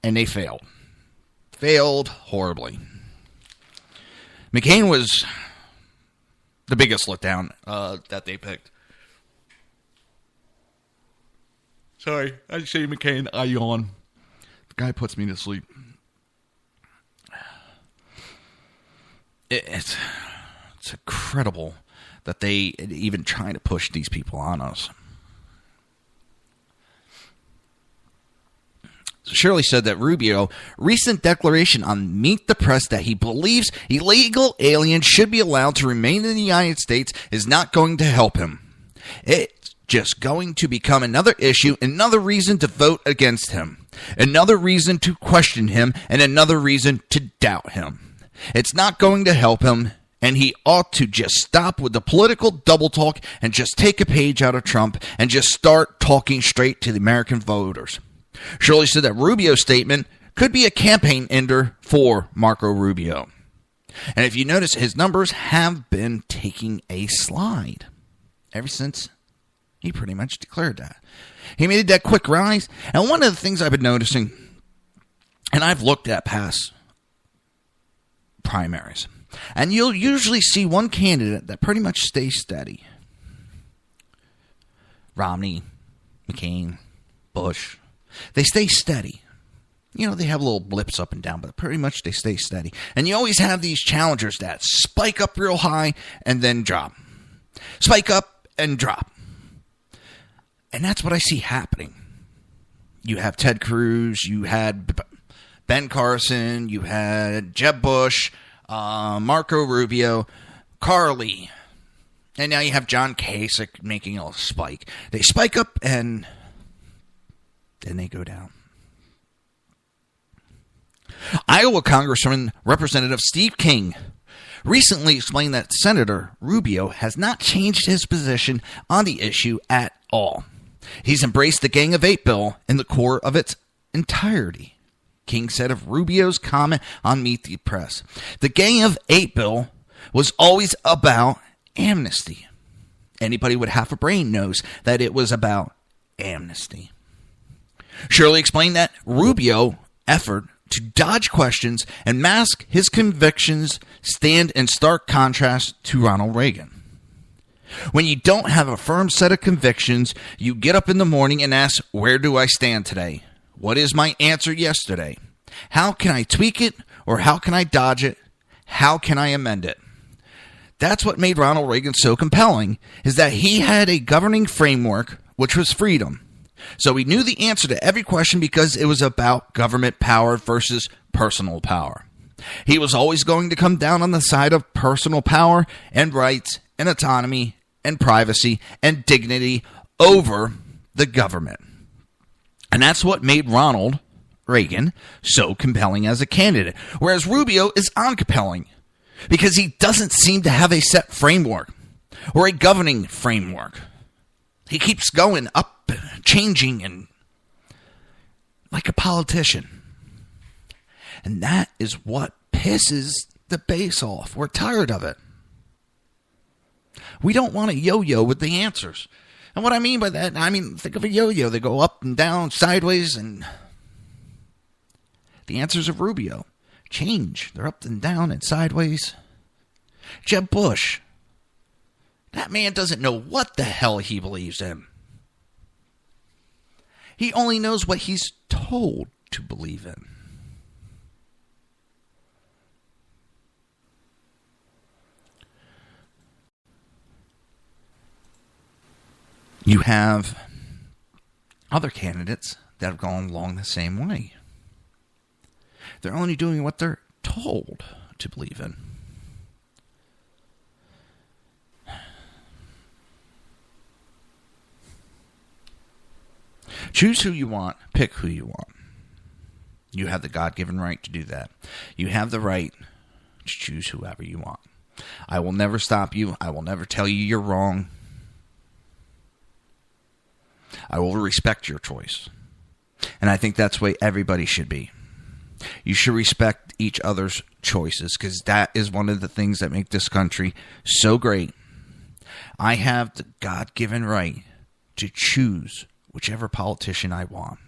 and they failed. Failed horribly. McCain was the biggest letdown that they picked. Sorry, I say McCain, I yawn. The guy puts me to sleep. It's incredible that they even trying to push these people on us. So Shirley said that Rubio recent declaration on Meet the Press that he believes illegal aliens should be allowed to remain in the United States is not going to help him. It's just going to become another issue, another reason to vote against him, another reason to question him, and another reason to doubt him. It's not going to help him, and he ought to just stop with the political double talk and just take a page out of Trump and just start talking straight to the American voters. Shirley said that Rubio's statement could be a campaign ender for Marco Rubio. And if you notice, his numbers have been taking a slide ever since he pretty much declared that. He made that quick rise, and one of the things I've been noticing, and I've looked at past primaries, and you'll usually see one candidate that pretty much stays steady. Romney, McCain, Bush, they stay steady. You know, they have little blips up and down, but pretty much they stay steady. And you always have these challengers that spike up real high and then drop. Spike up and drop. And that's what I see happening. You have Ted Cruz, you had Ben Carson, you had Jeb Bush, Marco Rubio, Carly, and now you have John Kasich making a spike. They spike up and then they go down. Iowa Congressman Representative Steve King recently explained that Senator Rubio has not changed his position on the issue at all. He's embraced the Gang of Eight bill in the core of its entirety. King said of Rubio's comment on Meet the Press. The Gang of Eight bill was always about amnesty. Anybody with half a brain knows that it was about amnesty. Shirley explained that Rubio's effort to dodge questions and mask his convictions stand in stark contrast to Ronald Reagan. When you don't have a firm set of convictions, you get up in the morning and ask, where do I stand today? What is my answer yesterday? How can I tweak it, or how can I dodge it? How can I amend it? That's what made Ronald Reagan so compelling, is that he had a governing framework, which was freedom. So he knew the answer to every question because it was about government power versus personal power. He was always going to come down on the side of personal power and rights and autonomy and privacy and dignity over the government. And that's what made Ronald Reagan so compelling as a candidate, whereas Rubio is uncompelling because he doesn't seem to have a set framework or a governing framework. He keeps going up, changing, and like a politician. And that is what pisses the base off. We're tired of it. We don't want to yo-yo with the answers. And what I mean by that, think of a yo-yo. They go up and down, sideways, and the answers of Rubio change. They're up and down and sideways. Jeb Bush. That man doesn't know what the hell he believes in. He only knows what he's told to believe in. You have other candidates that have gone along the same way. They're only doing what they're told to believe in. Choose who you want. Pick who you want. You have the God-given right to do that. You have the right to choose whoever you want. I will never stop you. I will never tell you you're wrong. I will respect your choice. And I think that's the way everybody should be. You should respect each other's choices, because that is one of the things that make this country so great. I have the God-given right to choose whichever politician I want.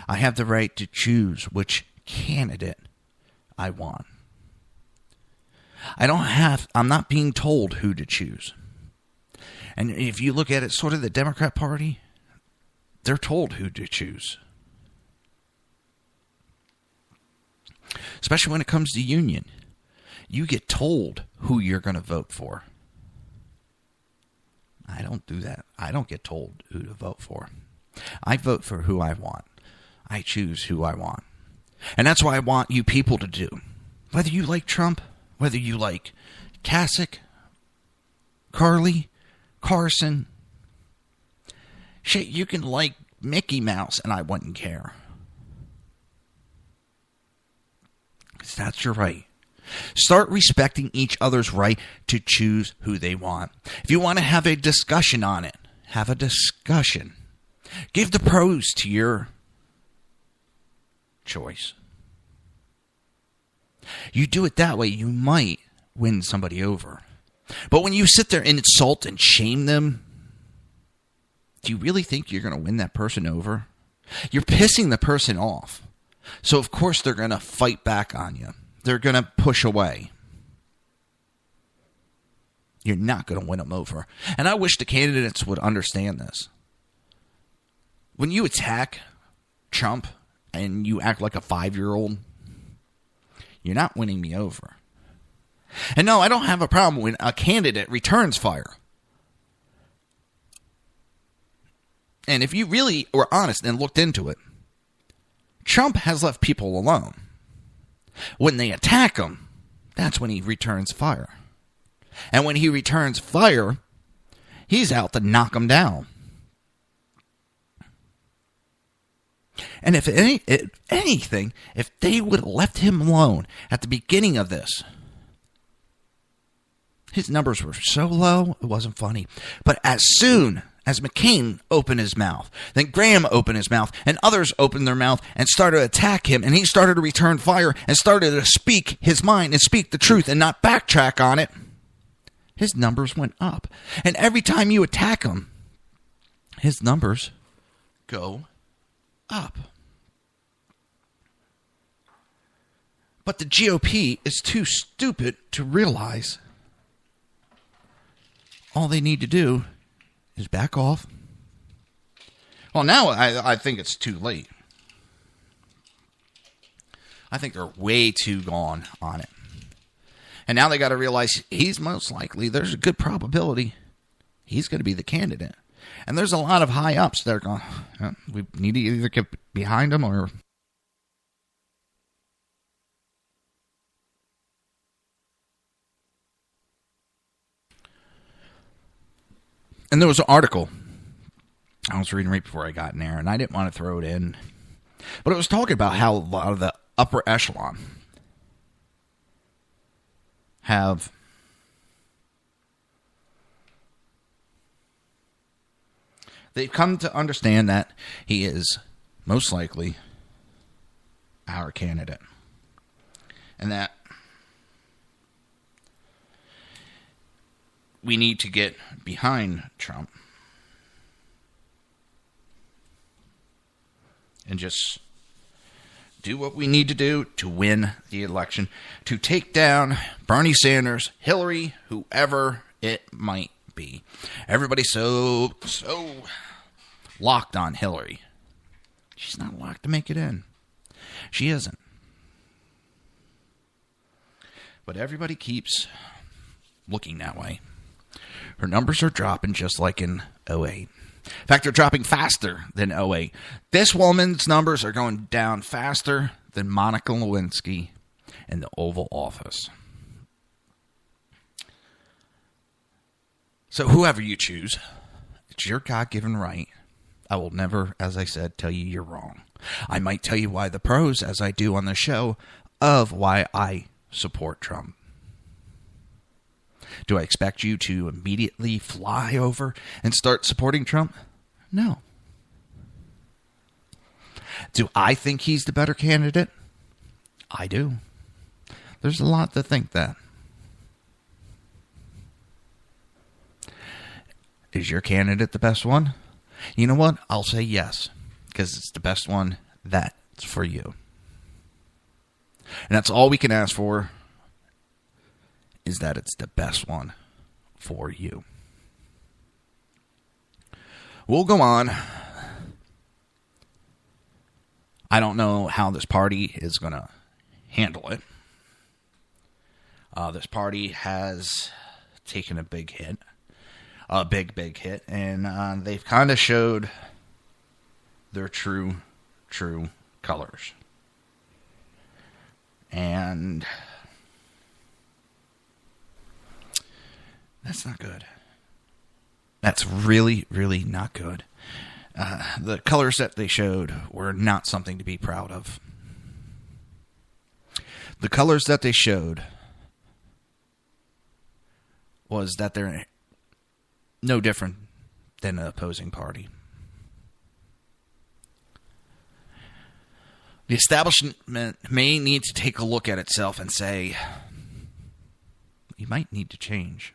I have the right to choose which candidate I want. I'm not being told who to choose. And if you look at it, sort of the Democrat Party, they're told who to choose. Especially when it comes to union. You get told who you're going to vote for. I don't do that. I don't get told who to vote for. I vote for who I want. I choose who I want. And that's what I want you people to do. Whether you like Trump, whether you like Kasich, Carly, Carson, shit, you can like Mickey Mouse and I wouldn't care. Because that's your right. Start respecting each other's right to choose who they want. If you want to have a discussion on it, have a discussion. Give the pros to your choice. You do it that way, you might win somebody over. But when you sit there and insult and shame them, do you really think you're going to win that person over? You're pissing the person off. So, of course, they're going to fight back on you. They're going to push away. You're not going to win them over. And I wish the candidates would understand this. When you attack Trump and you act like a 5-year-old, you're not winning me over. And no, I don't have a problem when a candidate returns fire. And if you really were honest and looked into it, Trump has left people alone. When they attack him, that's when he returns fire. And when he returns fire, he's out to knock them down. And if anything, if they would have left him alone at the beginning of this, his numbers were so low, it wasn't funny. But as soon as McCain opened his mouth. Then Graham opened his mouth, and others opened their mouth and started to attack him, and he started to return fire and started to speak his mind and speak the truth and not backtrack on it. His numbers went up. And every time you attack him, his numbers go up. But the GOP is too stupid to realize all they need to do is back off. Well, now I think it's too late. I think they're way too gone on it. And now they got to realize he's most likely, there's a good probability he's going to be the candidate. And there's a lot of high ups that are going, we need to either get behind him or... And there was an article I was reading right before I got in there, and I didn't want to throw it in. But it was talking about how a lot of the upper echelon they've come to understand that he is most likely our candidate. And that we need to get behind Trump and just do what we need to do to win the election, to take down Bernie Sanders, Hillary, whoever it might be. Everybody's so locked on Hillary. She's not locked to make it in. She isn't. But everybody keeps looking that way. Her numbers are dropping just like in 2008. In fact, they're dropping faster than 2008. This woman's numbers are going down faster than Monica Lewinsky in the Oval Office. So whoever you choose, it's your God-given right. I will never, as I said, tell you you're wrong. I might tell you why the pros, as I do on the show, of why I support Trump. Do I expect you to immediately fly over and start supporting Trump? No. Do I think he's the better candidate? I do. There's a lot to think that. Is your candidate the best one? You know what? I'll say yes, because it's the best one that's for you. And that's all we can ask for, is that it's the best one for you. We'll go on. I don't know how this party is going to handle it. This party has taken a big hit. A big hit. And they've kind of showed their true colors. And that's not good. That's really, really not good. The colors that they showed were not something to be proud of. The colors that they showed was that they're no different than an opposing party. The establishment may need to take a look at itself and say, we might need to change.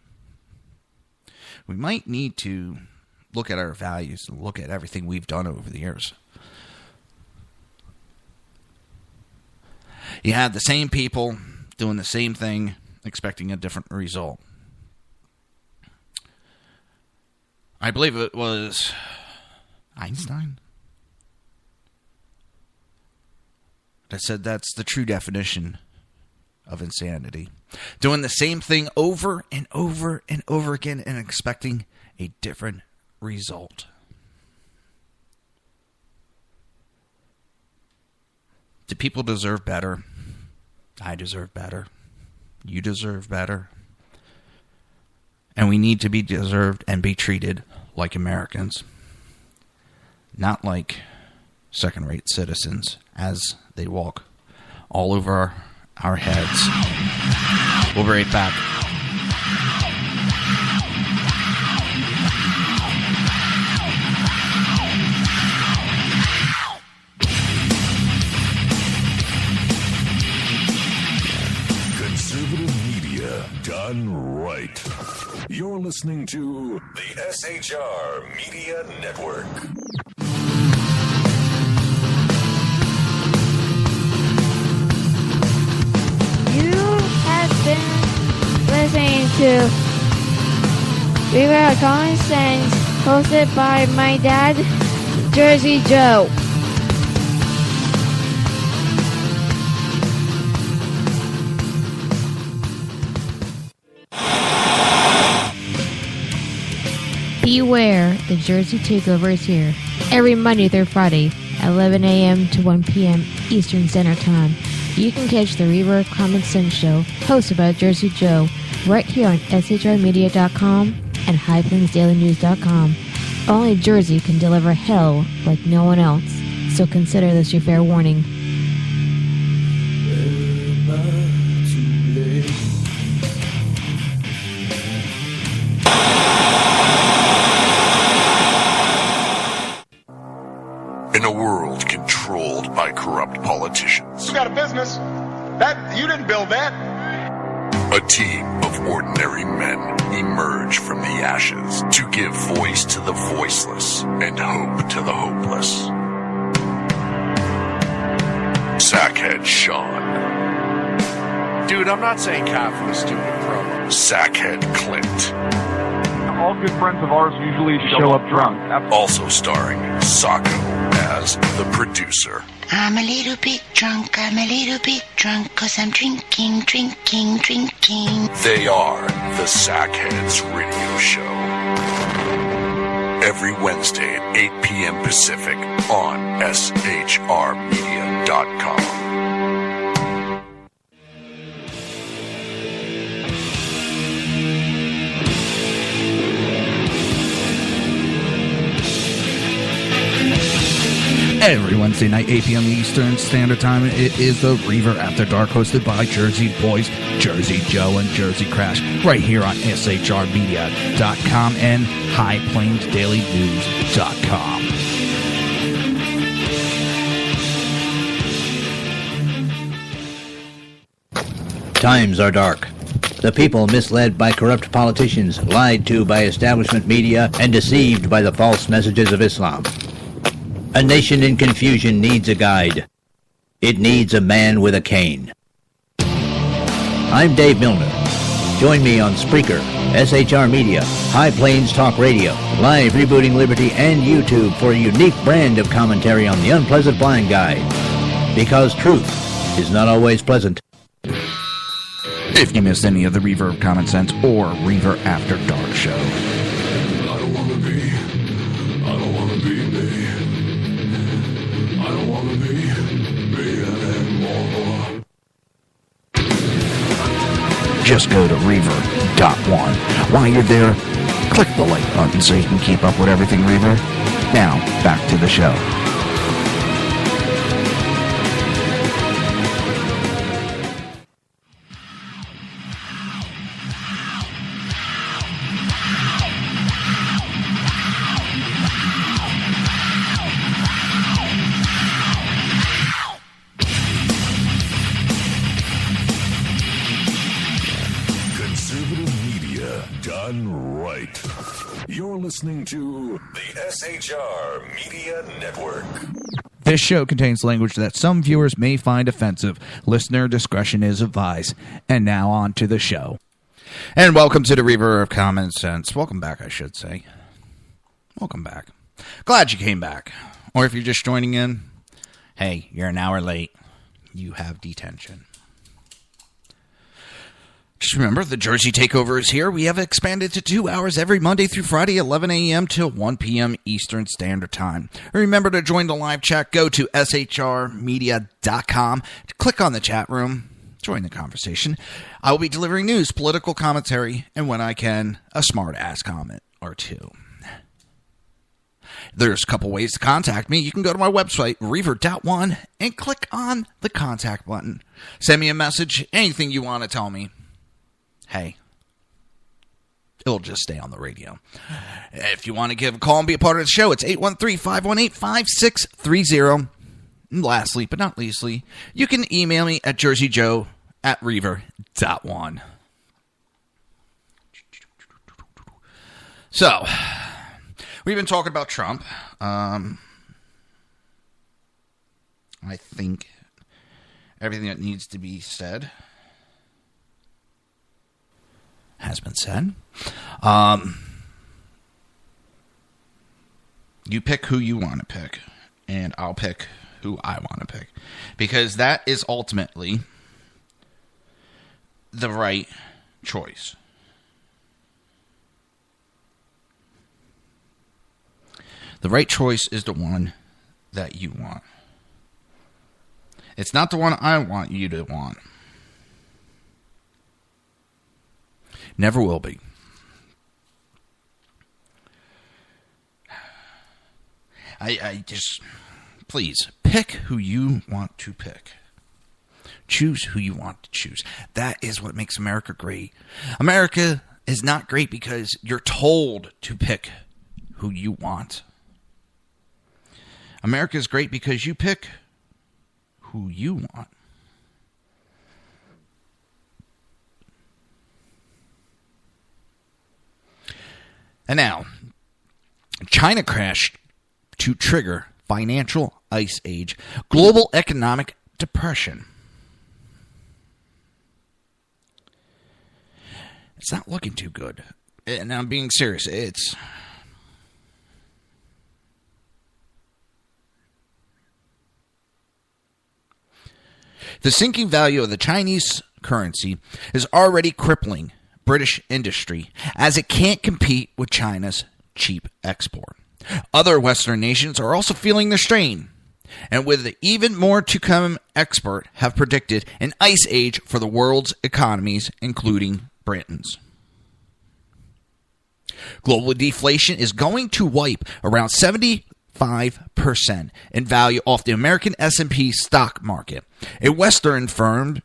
We might need to look at our values and look at everything we've done over the years. You had the same people doing the same thing, expecting a different result. I believe it was Einstein that said that's the true definition of insanity. Doing the same thing over and over and over again and expecting a different result. Do people deserve better? I deserve better. You deserve better. And we need to be deserved and be treated like Americans, not like second-rate citizens as they walk all over our heads. We'll be right back. done right. You're listening to the SHR Media Network. You have been listening to Reaver Common Sense, hosted by my dad, Jersey Joe. Beware, the Jersey Takeover is here. Every Monday through Friday, 11 a.m. to 1 p.m. Eastern Standard Time. You can catch the Reaver Common Sense Show, hosted by Jersey Joe, right here on shrmedia.com and highplainsdailynews.com. Only Jersey can deliver hell like no one else, so consider this your fair warning. In a world controlled by corrupt politicians, You got a business. That you didn't build that. a team of ordinary men emerge from the ashes to give voice to the voiceless and hope to the hopeless. Sackhead Sean, Dude, I'm not saying cop for the stupid promo. Sackhead Clint, All good friends of ours usually show up drunk. also starring Sacco as the producer. I'm a little bit drunk, 'cause I'm drinking. They are the Sackheads Radio Show. Every Wednesday at 8 p.m. Pacific on shrmedia.com. Every Wednesday night, 8 p.m. Eastern Standard Time, it is the Reaver After Dark, hosted by Jersey Boys, Jersey Joe, and Jersey Crash, right here on shrmedia.com and highplainsdailynews.com. Times are dark. The people misled by corrupt politicians, lied to by establishment media, and deceived by the false messages of Islam. A nation in confusion needs a guide. It needs a man with a cane. I'm Dave Milner. Join me on Spreaker, SHR Media, High Plains Talk Radio, Live Rebooting Liberty, and YouTube for a unique brand of commentary on the unpleasant blind guide. Because truth is not always pleasant. If you missed any of the Reaver of Common Sense or Reaver After Dark show, I don't wanna be me. I don't wanna be me anymore. just go to Reaver.one. While you're there, click the like button so you can keep up with everything Reaver. Now, back to the show. You're listening to the SHR Media Network. This show contains language that some viewers may find offensive. Listener discretion is advised. And now on to the show. And welcome to the Reaver of Common Sense. Welcome back, I should say. Welcome back. Glad you came back. Or if you're just joining in, hey, you're an hour late. You have detention. Just remember, the Jersey Takeover is here. We have expanded to 2 hours every Monday through Friday, 11 a.m. till 1 p.m. Eastern Standard Time. Remember to join the live chat. Go to shrmedia.com. Click on the chat room. Join the conversation. I will be delivering news, political commentary, and when I can, a smart-ass comment or two. There's a couple ways to contact me. You can go to my website, Reaver.one, and click on the contact button. Send me a message, anything you want to tell me. Hey, it'll just stay on the radio. If you want to give a call and be a part of the show, it's 813-518-5630. And lastly, but not leastly, you can email me at jerseyjoe@reaver.one. So, we've been talking about Trump. I think everything that needs to be said has been said. You pick who you want to pick, and I'll pick who I want to pick, because that is ultimately the right choice. The right choice is the one that you want. It's not the one I want you to want. Never will be. I just, please, pick who you want to pick. Choose who you want to choose. That is what makes America great. America is not great because you're told to pick who you want. America is great because you pick who you want. And now, China crashed to trigger financial ice age, global economic depression. It's not looking too good. And I'm being serious. The sinking value of the Chinese currency is already crippling British industry as it can't compete with China's cheap export. Other Western nations are also feeling the strain, and with even more to come, experts have predicted an ice age for the world's economies, including Britain's. Global deflation is going to wipe around 75% in value off the American S&P stock market. A Western firms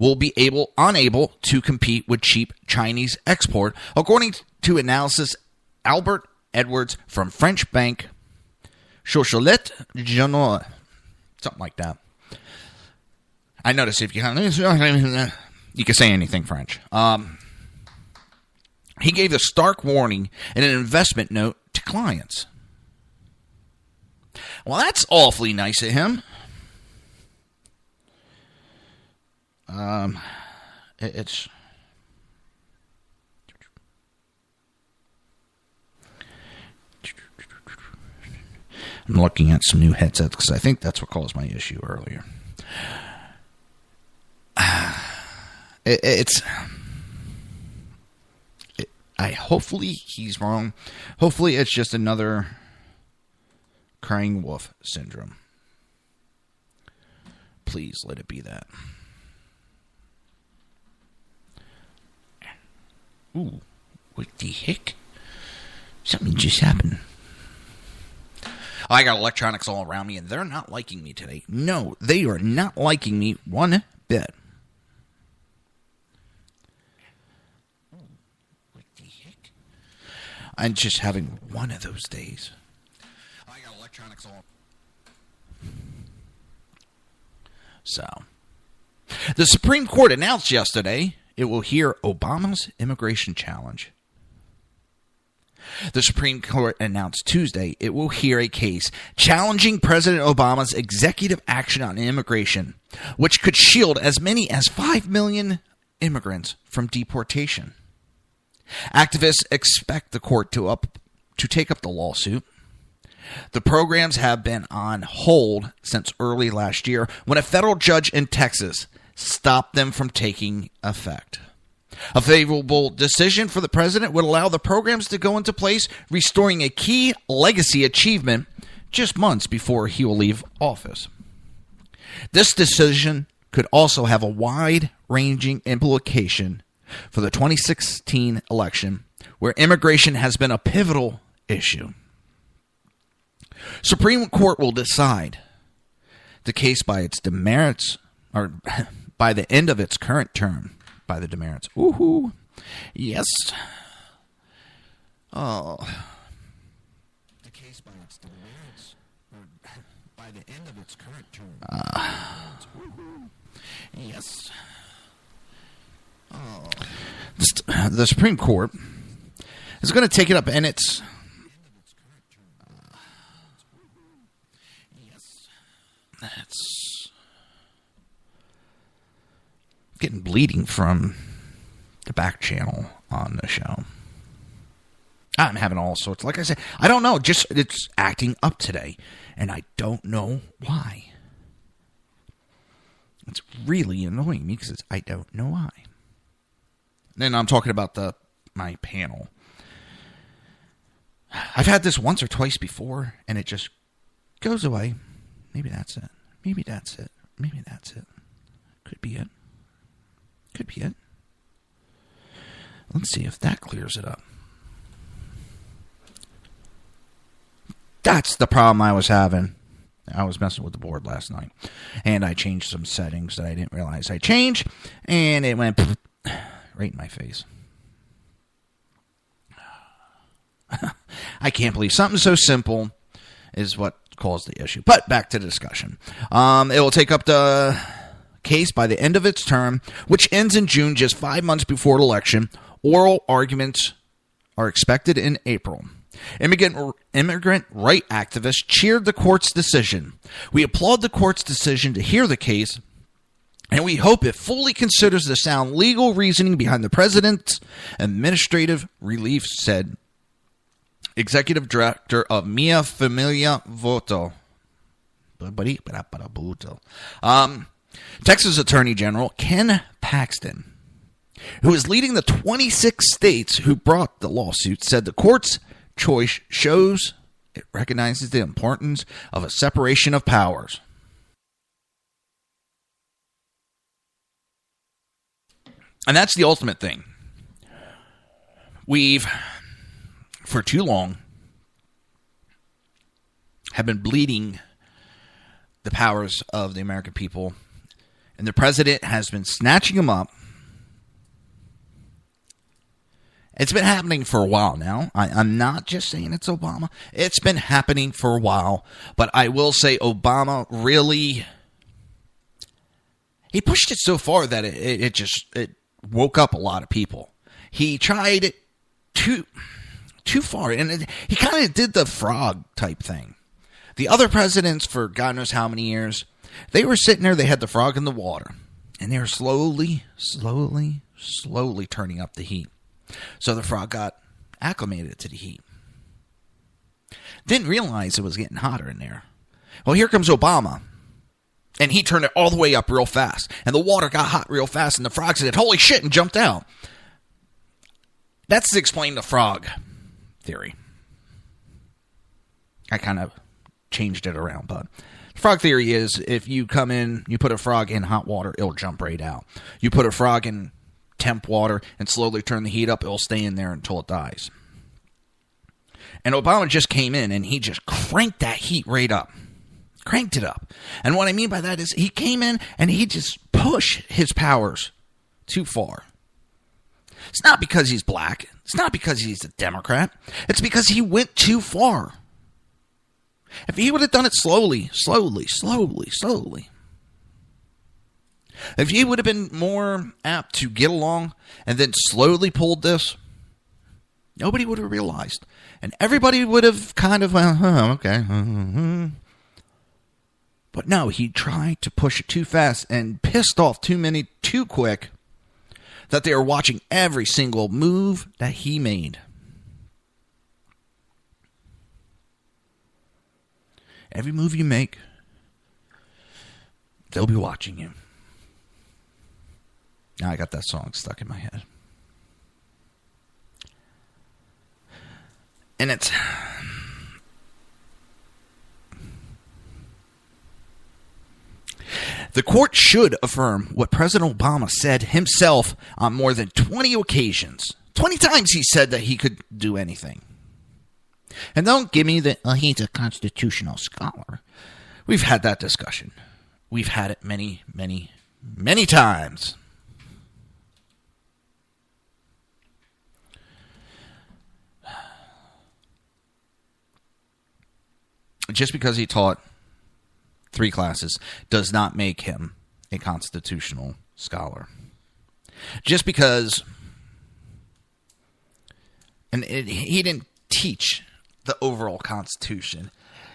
will be unable to compete with cheap Chinese export, according to analysis Albert Edwards from French bank Société Générale, something like that. I notice if you can say anything French. He gave a stark warning in an investment note to clients. Well, that's awfully nice of him. It's I'm looking at some new headsets because I think that's what caused my issue earlier. Hopefully he's wrong. Hopefully it's just another crying wolf syndrome. Please let it be that. Ooh, what the heck? Something just happened. I got electronics all around me, and they're not liking me today. No, they are not liking me one bit. What the heck? I'm just having one of those days. I got electronics all. So, the Supreme Court announced yesterday it will hear Obama's immigration challenge. The Supreme Court announced Tuesday it will hear a case challenging President Obama's executive action on immigration, which could shield as many as 5 million immigrants from deportation. Activists expect the court to take up the lawsuit. The programs have been on hold since early last year when a federal judge in Texas stopped them from taking effect. A favorable decision for the president would allow the programs to go into place, restoring a key legacy achievement just months before he will leave office. This decision could also have a wide-ranging implication for the 2016 election, where immigration has been a pivotal issue. Supreme Court will decide the case by its demerits, or by the end of its current term. By the demerits. Woohoo. Yes. Oh. The case by its demerits, or by the end of its current term. Yes. Oh. The Supreme Court is going to take it up, and it's getting bleeding from the back channel on the show. I'm having all sorts. Like I said, I don't know. Just it's acting up today, and I don't know why. It's really annoying me because I don't know why. Then I'm talking about my panel. I've had this once or twice before, and it just goes away. Maybe that's it. Maybe that's it. Maybe that's it. Could be it. Could be it. Let's see if that clears it up. That's the problem I was having. I was messing with the board last night, and I changed some settings that I didn't realize I changed, and it went right in my face. I can't believe something so simple is what caused the issue. But back to the discussion. It will take up the case by the end of its term, which ends in June, just 5 months before the election. Oral arguments are expected in April. Immigrant right activists cheered the court's decision. We applaud the court's decision to hear the case, and we hope it fully considers the sound legal reasoning behind the president's administrative relief, said Executive Director of Mia Familia Voto. Texas Attorney General Ken Paxton, who is leading the 26 states who brought the lawsuit, said the court's choice shows it recognizes the importance of a separation of powers. And that's the ultimate thing. We've, for too long, have been bleeding the powers of the American people, and the president has been snatching them up. It's been happening for a while now. I'm not just saying it's Obama. It's been happening for a while. But I will say Obama really, he pushed it so far that it woke up a lot of people. He tried it too far. And he kind of did the frog type thing. The other presidents for God knows how many years, they were sitting there, they had the frog in the water. And they were slowly turning up the heat. So the frog got acclimated to the heat. Didn't realize it was getting hotter in there. Well, here comes Obama. And he turned it all the way up real fast. And the water got hot real fast. And the frog said, holy shit, and jumped out. That's to explain the frog theory. I kind of changed it around. But the frog theory is if you come in, you put a frog in hot water, it'll jump right out. You put a frog in temp water and slowly turn the heat up, it'll stay in there until it dies. And Obama just came in and he just cranked that heat right up. Cranked it up. And what I mean by that is he came in and he just pushed his powers too far. It's not because he's black. It's not because he's a Democrat. It's because he went too far. If he would have done it slowly. If he would have been more apt to get along and then slowly pulled this, nobody would have realized. And everybody would have kind of went, okay. But no, he tried to push it too fast and pissed off too many too quick that they were watching every single move that he made. Every move you make, they'll be watching you. Now I got that song stuck in my head. And it's... The court should affirm what President Obama said himself on more than 20 occasions. 20 times he said that he could do anything. And don't give me the, he's a constitutional scholar. We've had that discussion. We've had it many, many, many times. Just because he taught 3 classes does not make him a constitutional scholar. Just because And he didn't teach the overall Constitution.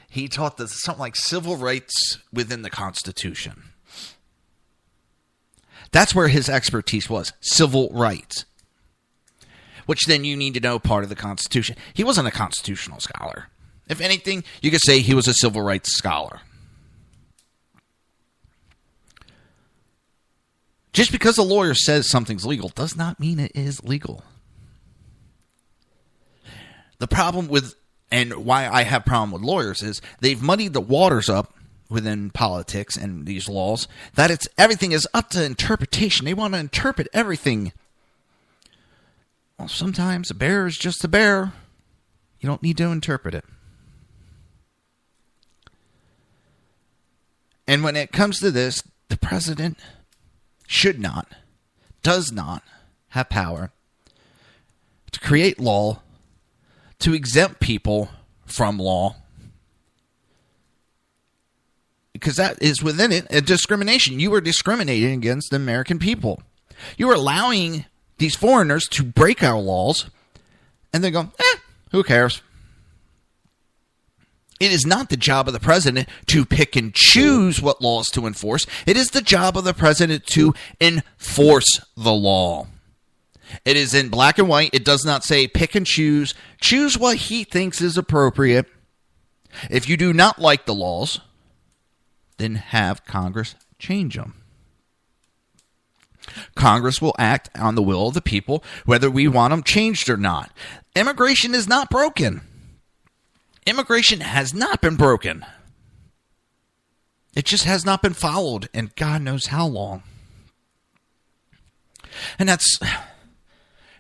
He taught something like civil rights within the Constitution. That's where his expertise was, civil rights. Which then you need to know part of the Constitution. He wasn't a constitutional scholar. If anything, you could say he was a civil rights scholar. Just because a lawyer says something's legal does not mean it is legal. The problem with, and why I have a problem with lawyers, is they've muddied the waters up within politics and these laws, that everything is up to interpretation. They want to interpret everything. Well, sometimes a bear is just a bear. You don't need to interpret it. And when it comes to this, the president does not have power to create law, to exempt people from law, because that is within it a discrimination. You are discriminating against the American people. You are allowing these foreigners to break our laws, and they go, who cares? It is not the job of the president to pick and choose what laws to enforce. It is the job of the president to enforce the law. It is in black and white. It does not say pick and choose. Choose what he thinks is appropriate. If you do not like the laws, then have Congress change them. Congress will act on the will of the people, whether we want them changed or not. Immigration is not broken. Immigration has not been broken. It just has not been followed, and God knows how long. And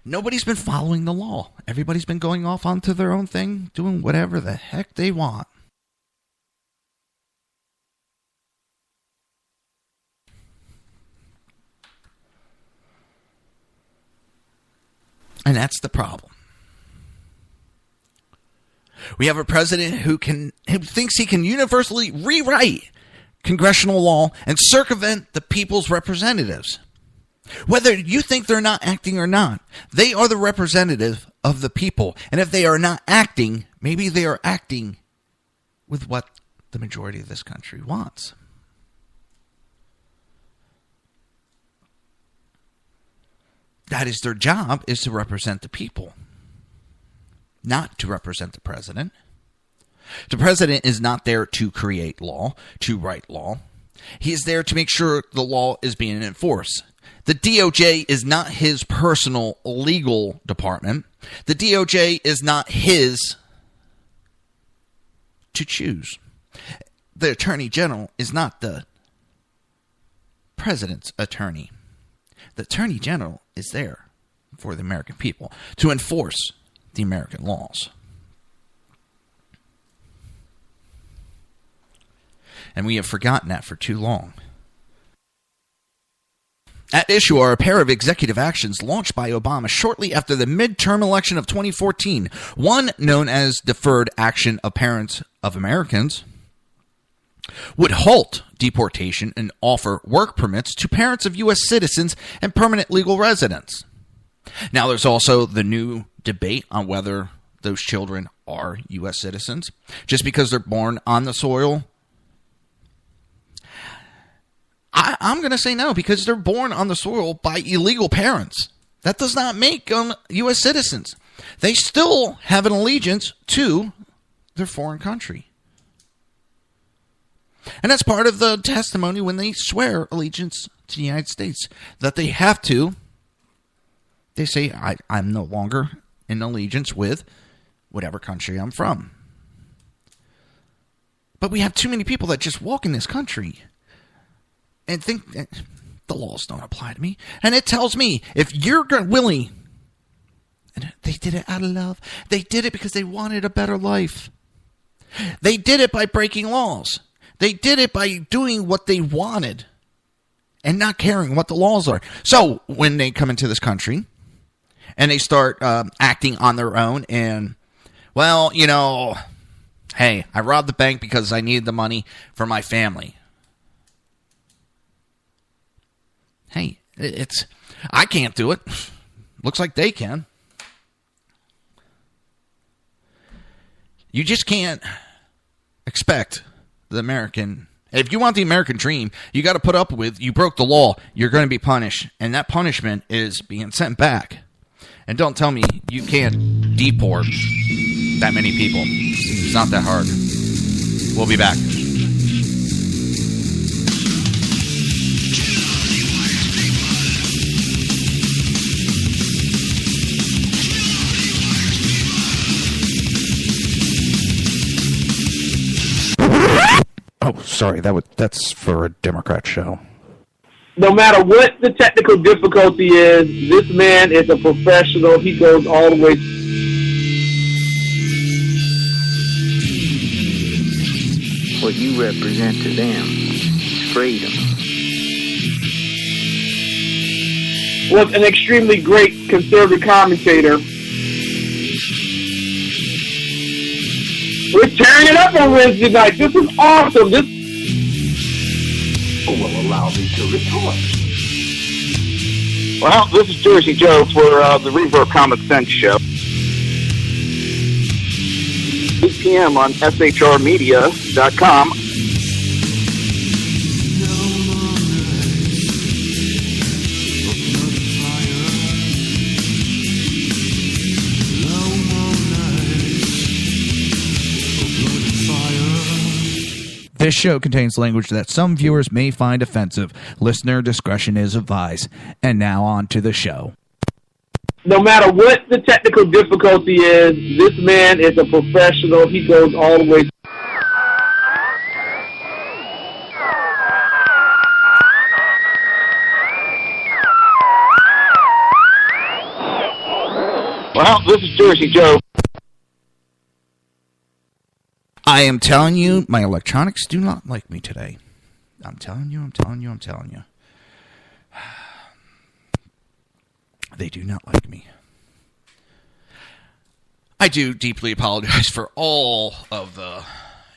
nobody's been following the law. Everybody's been going off onto their own thing, doing whatever the heck they want. And that's the problem. We have a president who thinks he can universally rewrite congressional law and circumvent the people's representatives. Whether you think they're not acting or not, they are the representative of the people. And if they are not acting, maybe they are acting with what the majority of this country wants. That is their job, is to represent the people, not to represent the president. The president is not there to create law, to write law. He is there to make sure the law is being enforced. The DOJ is not his personal legal department. The DOJ is not his to choose. The Attorney General is not the president's attorney. The Attorney General is there for the American people to enforce the American laws. And we have forgotten that for too long. At issue are a pair of executive actions launched by Obama shortly after the midterm election of 2014. One, known as Deferred Action of Parents of Americans, would halt deportation and offer work permits to parents of U.S. citizens and permanent legal residents. Now, there's also the new debate on whether those children are U.S. citizens. Just because they're born on the soil, I'm going to say no, because they're born on the soil by illegal parents. That does not make them U.S. citizens. They still have an allegiance to their foreign country. And that's part of the testimony when they swear allegiance to the United States, that they have to. They say, I'm no longer in allegiance with whatever country I'm from. But we have too many people that just walk in this country and think the laws don't apply to me. And it tells me, if you're willing, and they did it out of love. They did it because they wanted a better life. They did it by breaking laws. They did it by doing what they wanted and not caring what the laws are. So when they come into this country and they start acting on their own and, well, you know, hey, I robbed the bank because I needed the money for my family. Hey, I can't do it. Looks like they can. You just can't expect the American. If you want the American dream, you got to put up with, you broke the law, you're going to be punished. And that punishment is being sent back. And don't tell me you can't deport that many people. It's not that hard. We'll be back. Oh, sorry. That's for a Democrat show. No matter what the technical difficulty is, this man is a professional. He goes all the way. What you represent to them is freedom. Was an extremely great conservative commentator. We're tearing it up on Wednesday night. This is awesome. This will allow me to retort. Well, this is Jersey Joe for the Reaver Common Sense Show. 8 p.m. on shrmedia.com. This show contains language that some viewers may find offensive. Listener discretion is advised. And now on to the show. No matter what the technical difficulty is, this man is a professional. He goes all the way. Well, this is Jersey Joe. I am telling you, my electronics do not like me today. I'm telling you. They do not like me. I do deeply apologize for all of the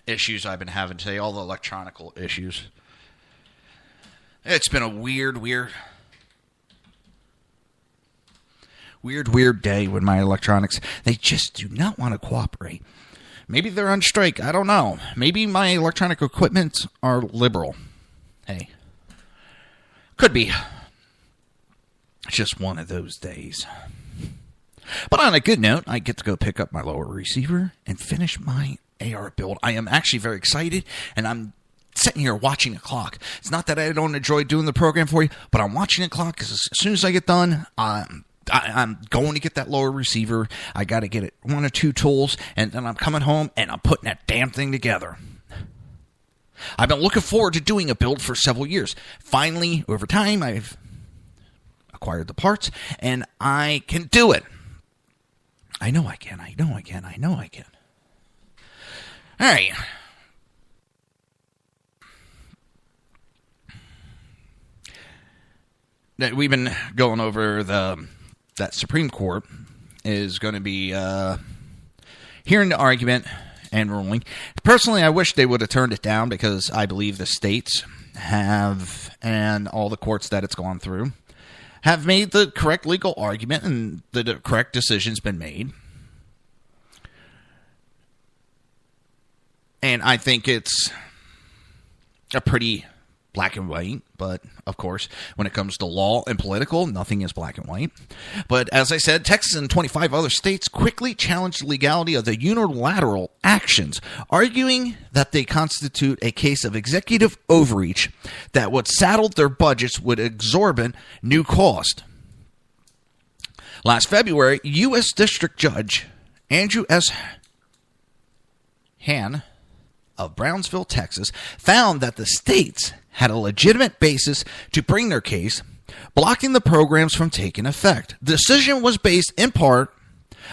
issues I've been having today, all the electronical issues. It's been a weird day with my electronics. They just do not want to cooperate. Maybe they're on strike. I don't know. Maybe my electronic equipment are liberal. Hey. Could be. It's just one of those days. But on a good note, I get to go pick up my lower receiver and finish my AR build. I am actually very excited, and I'm sitting here watching the clock. It's not that I don't enjoy doing the program for you, but I'm watching the clock because as soon as I get done, I'm going to get that lower receiver. I got to get it 1 or 2 tools, and then I'm coming home, and I'm putting that damn thing together. I've been looking forward to doing a build for several years. Finally, over time, I've acquired the parts, and I can do it. I know I can. All right. We've been going over that Supreme Court is going to be hearing the argument and ruling. Personally, I wish they would have turned it down because I believe the states have, and all the courts that it's gone through, have made the correct legal argument and the correct decision's been made. And I think it's a pretty black and white, but of course, when it comes to law and political, nothing is black and white. But as I said, Texas and 25 other states quickly challenged the legality of the unilateral actions, arguing that they constitute a case of executive overreach that would saddle their budgets with exorbitant new cost. Last February, U.S. District Judge Andrew S. Hahn of Brownsville, Texas, found that the states had a legitimate basis to bring their case, blocking the programs from taking effect. The decision was based in part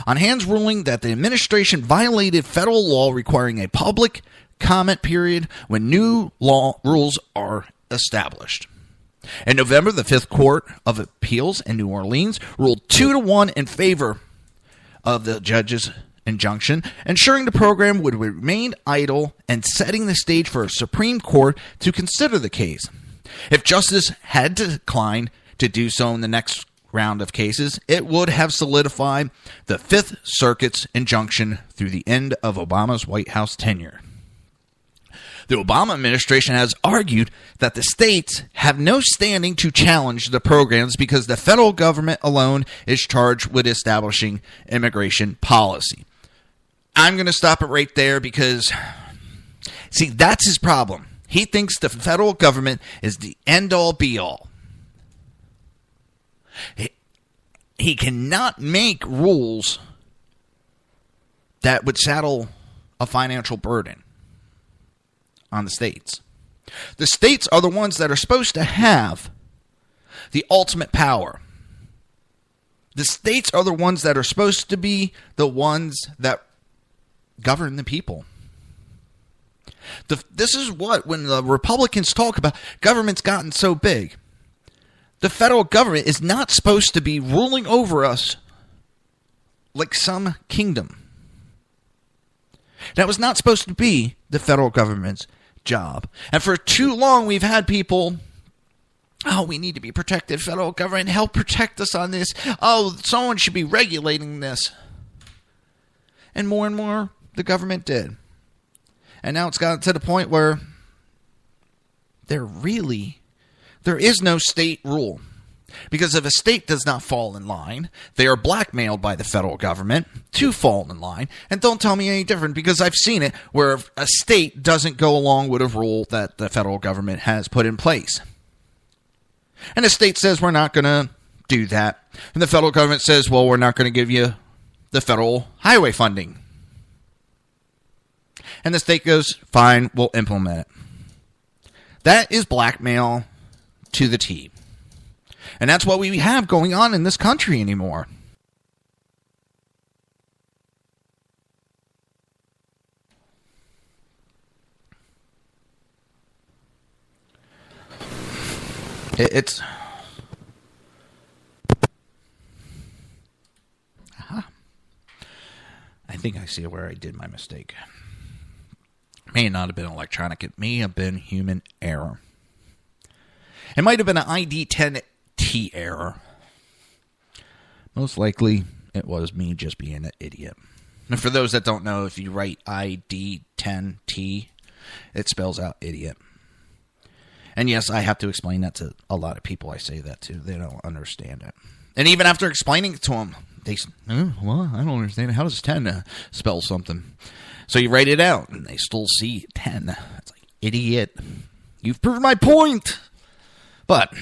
on Hahn's ruling that the administration violated federal law requiring a public comment period when new law rules are established. In November, the Fifth Court of Appeals in New Orleans ruled 2-1 in favor of the judge's injunction, ensuring the program would remain idle and setting the stage for a Supreme Court to consider the case. If justice had declined to do so in the next round of cases, it would have solidified the Fifth Circuit's injunction through the end of Obama's White House tenure. The Obama administration has argued that the states have no standing to challenge the programs because the federal government alone is charged with establishing immigration policy. I'm going to stop it right there because, see, that's his problem. He thinks the federal government is the end-all, be-all. He cannot make rules that would saddle a financial burden on the states. The states are the ones that are supposed to have the ultimate power. The states are the ones that are supposed to be the ones that govern the people. This is what, when the Republicans talk about government's gotten so big, the federal government is not supposed to be ruling over us like some kingdom. That was not supposed to be the federal government's job. And for too long, we've had people, oh, we need to be protected. Federal government, help protect us on this. Oh, someone should be regulating this. And more, the government did. And now it's gotten to the point where there is no state rule. Because if a state does not fall in line, they are blackmailed by the federal government to fall in line. And don't tell me any different, because I've seen it where a state doesn't go along with a rule that the federal government has put in place. And the state says, we're not going to do that. And the federal government says, well, we're not going to give you the federal highway funding. And the state goes, fine, we'll implement it. That is blackmail to the T. And that's what we have going on in this country anymore. It's... I think I see where I did my mistake. It may not have been electronic. It may have been human error. It might have been an ID10T error. Most likely, it was me just being an idiot. And for those that don't know, if you write ID10T, it spells out idiot. And yes, I have to explain that to a lot of people I say that to. They don't understand it. And even after explaining it to them, they say, oh, well, I don't understand. How does 10 spell something? So you write it out, and they still see 10. It's like, idiot. You've proved my point. But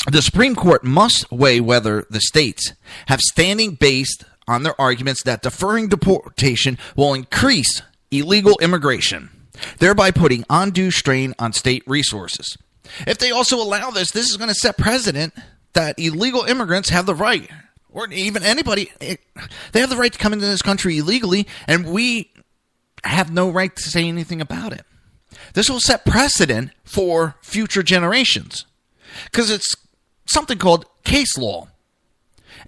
the Supreme Court must weigh whether the states have standing based on their arguments that deferring deportation will increase illegal immigration, thereby putting undue strain on state resources. If they also allow this, this is going to set precedent that illegal immigrants have the right, or even anybody, they have the right to come into this country illegally, and we have no right to say anything about it. This will set precedent for future generations, because it's something called case law.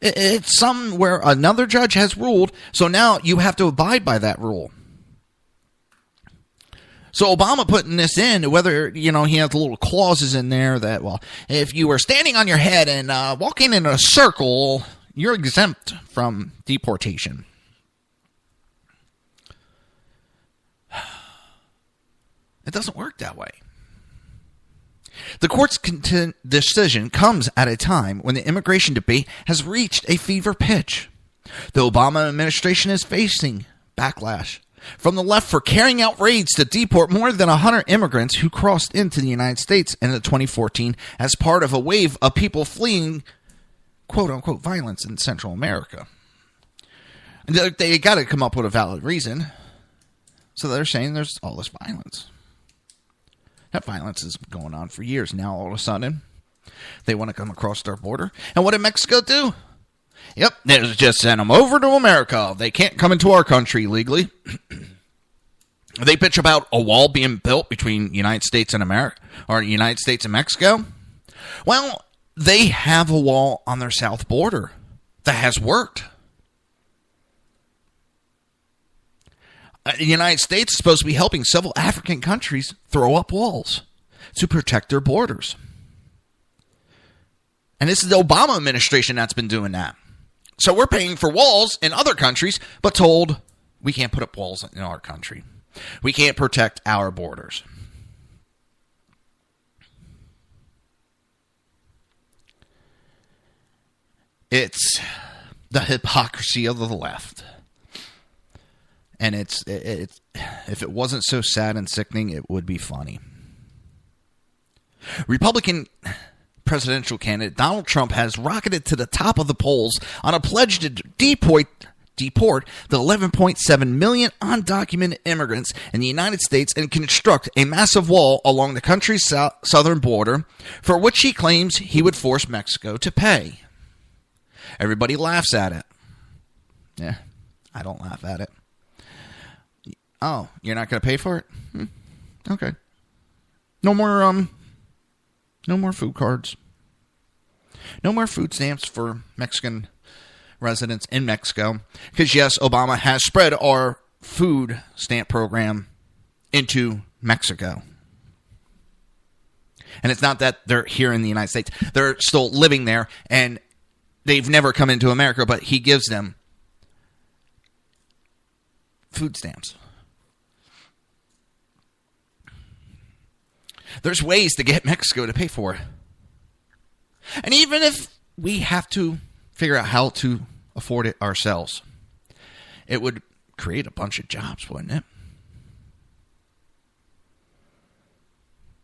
It's something where another judge has ruled, so now you have to abide by that rule. So Obama putting this in, whether, he has little clauses in there that, well, if you were standing on your head and walking in a circle, you're exempt from deportation. It doesn't work that way. The court's decision comes at a time when the immigration debate has reached a fever pitch. The Obama administration is facing backlash from the left for carrying out raids to deport more than 100 immigrants who crossed into the United States in 2014 as part of a wave of people fleeing, quote-unquote, violence in Central America. They got to come up with a valid reason. So they're saying there's all this violence. That violence has been going on for years. Now, all of a sudden, they want to come across their border. And what did Mexico do? Yep, they just sent them over to America. They can't come into our country legally. They bitch about a wall being built between United States and America, or United States and Mexico. Well, they have a wall on their south border that has worked. The United States is supposed to be helping several African countries throw up walls to protect their borders. And this is the Obama administration that's been doing that. So we're paying for walls in other countries, but told we can't put up walls in our country. We can't protect our borders. It's the hypocrisy of the left. And it's if it wasn't so sad and sickening, it would be funny. Republican presidential candidate Donald Trump has rocketed to the top of the polls on a pledge to deport the 11.7 million undocumented immigrants in the United States and construct a massive wall along the country's southern border, for which he claims he would force Mexico to pay. Everybody laughs at it. Yeah, I don't laugh at it. Oh, you're not going to pay for it? Okay. No more food cards. No more food stamps for Mexican residents in Mexico. Because, yes, Obama has spread our food stamp program into Mexico. And it's not that they're here in the United States. They're still living there, and they've never come into America, but he gives them food stamps. There's ways to get Mexico to pay for it. And even if we have to figure out how to afford it ourselves, it would create a bunch of jobs, wouldn't it?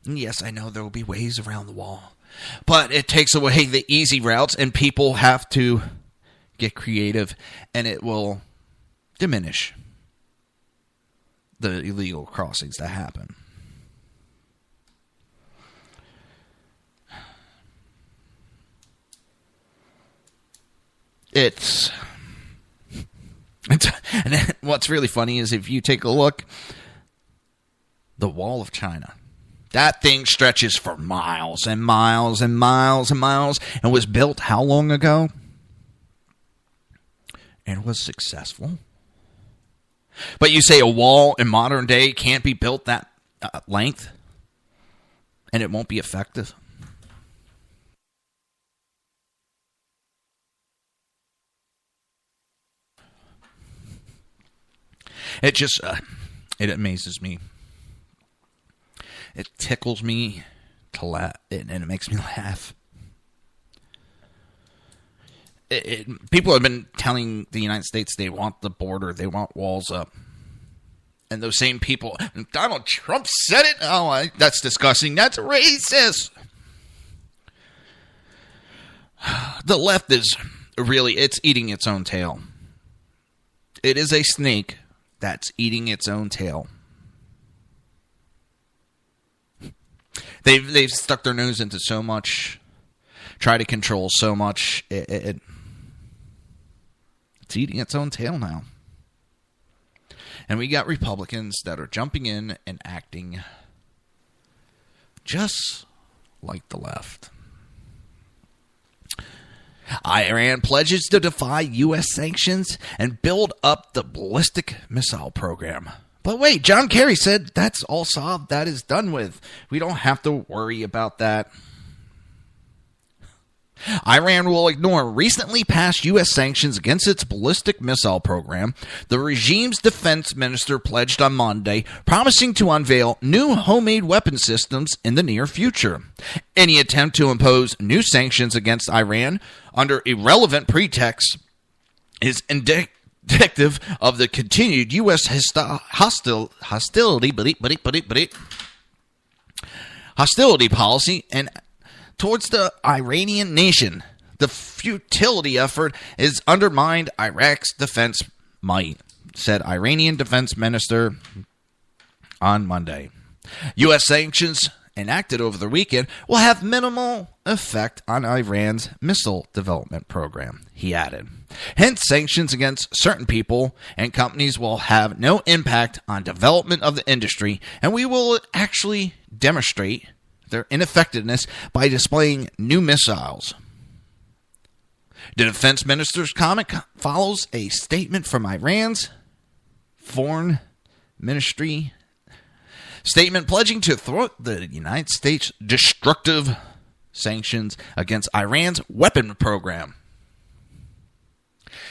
And yes, I know there will be ways around the wall, but it takes away the easy routes, and people have to get creative, and it will diminish the illegal crossings that happen. And what's really funny is if you take a look, the Wall of China, that thing stretches for miles and miles and miles and miles, and was built how long ago? And was successful. But you say a wall in modern day can't be built that length, and it won't be effective? It just, it amazes me. It tickles me to laugh, and it makes me laugh. People have been telling the United States they want the border, they want walls up. And those same people, Donald Trump said it. Oh, that's disgusting. That's racist. The left is really, it's eating its own tail. It is a snake that's eating its own tail. They've stuck their nose into so much, try to control so much. It's eating its own tail now. And we got Republicans that are jumping in and acting just like the left. Iran pledges to defy U.S. sanctions and build up the ballistic missile program. But wait, John Kerry said that's all solved. That is done with. We don't have to worry about that. Iran will ignore recently passed U.S. sanctions against its ballistic missile program, the regime's defense minister pledged on Monday, promising to unveil new homemade weapon systems in the near future. Any attempt to impose new sanctions against Iran under irrelevant pretexts is indicative of the continued U.S. hostility policy and towards the Iranian nation. The futility effort is undermined Iraq's defense might, said Iranian defense minister on Monday. U.S. sanctions enacted over the weekend will have minimal effect on Iran's missile development program, he added. Hence, sanctions against certain people and companies will have no impact on development of the industry, and we will actually demonstrate their ineffectiveness by displaying new missiles. The defense minister's comment follows a statement from Iran's foreign ministry statement pledging to thwart the United States' destructive sanctions against Iran's weapon program.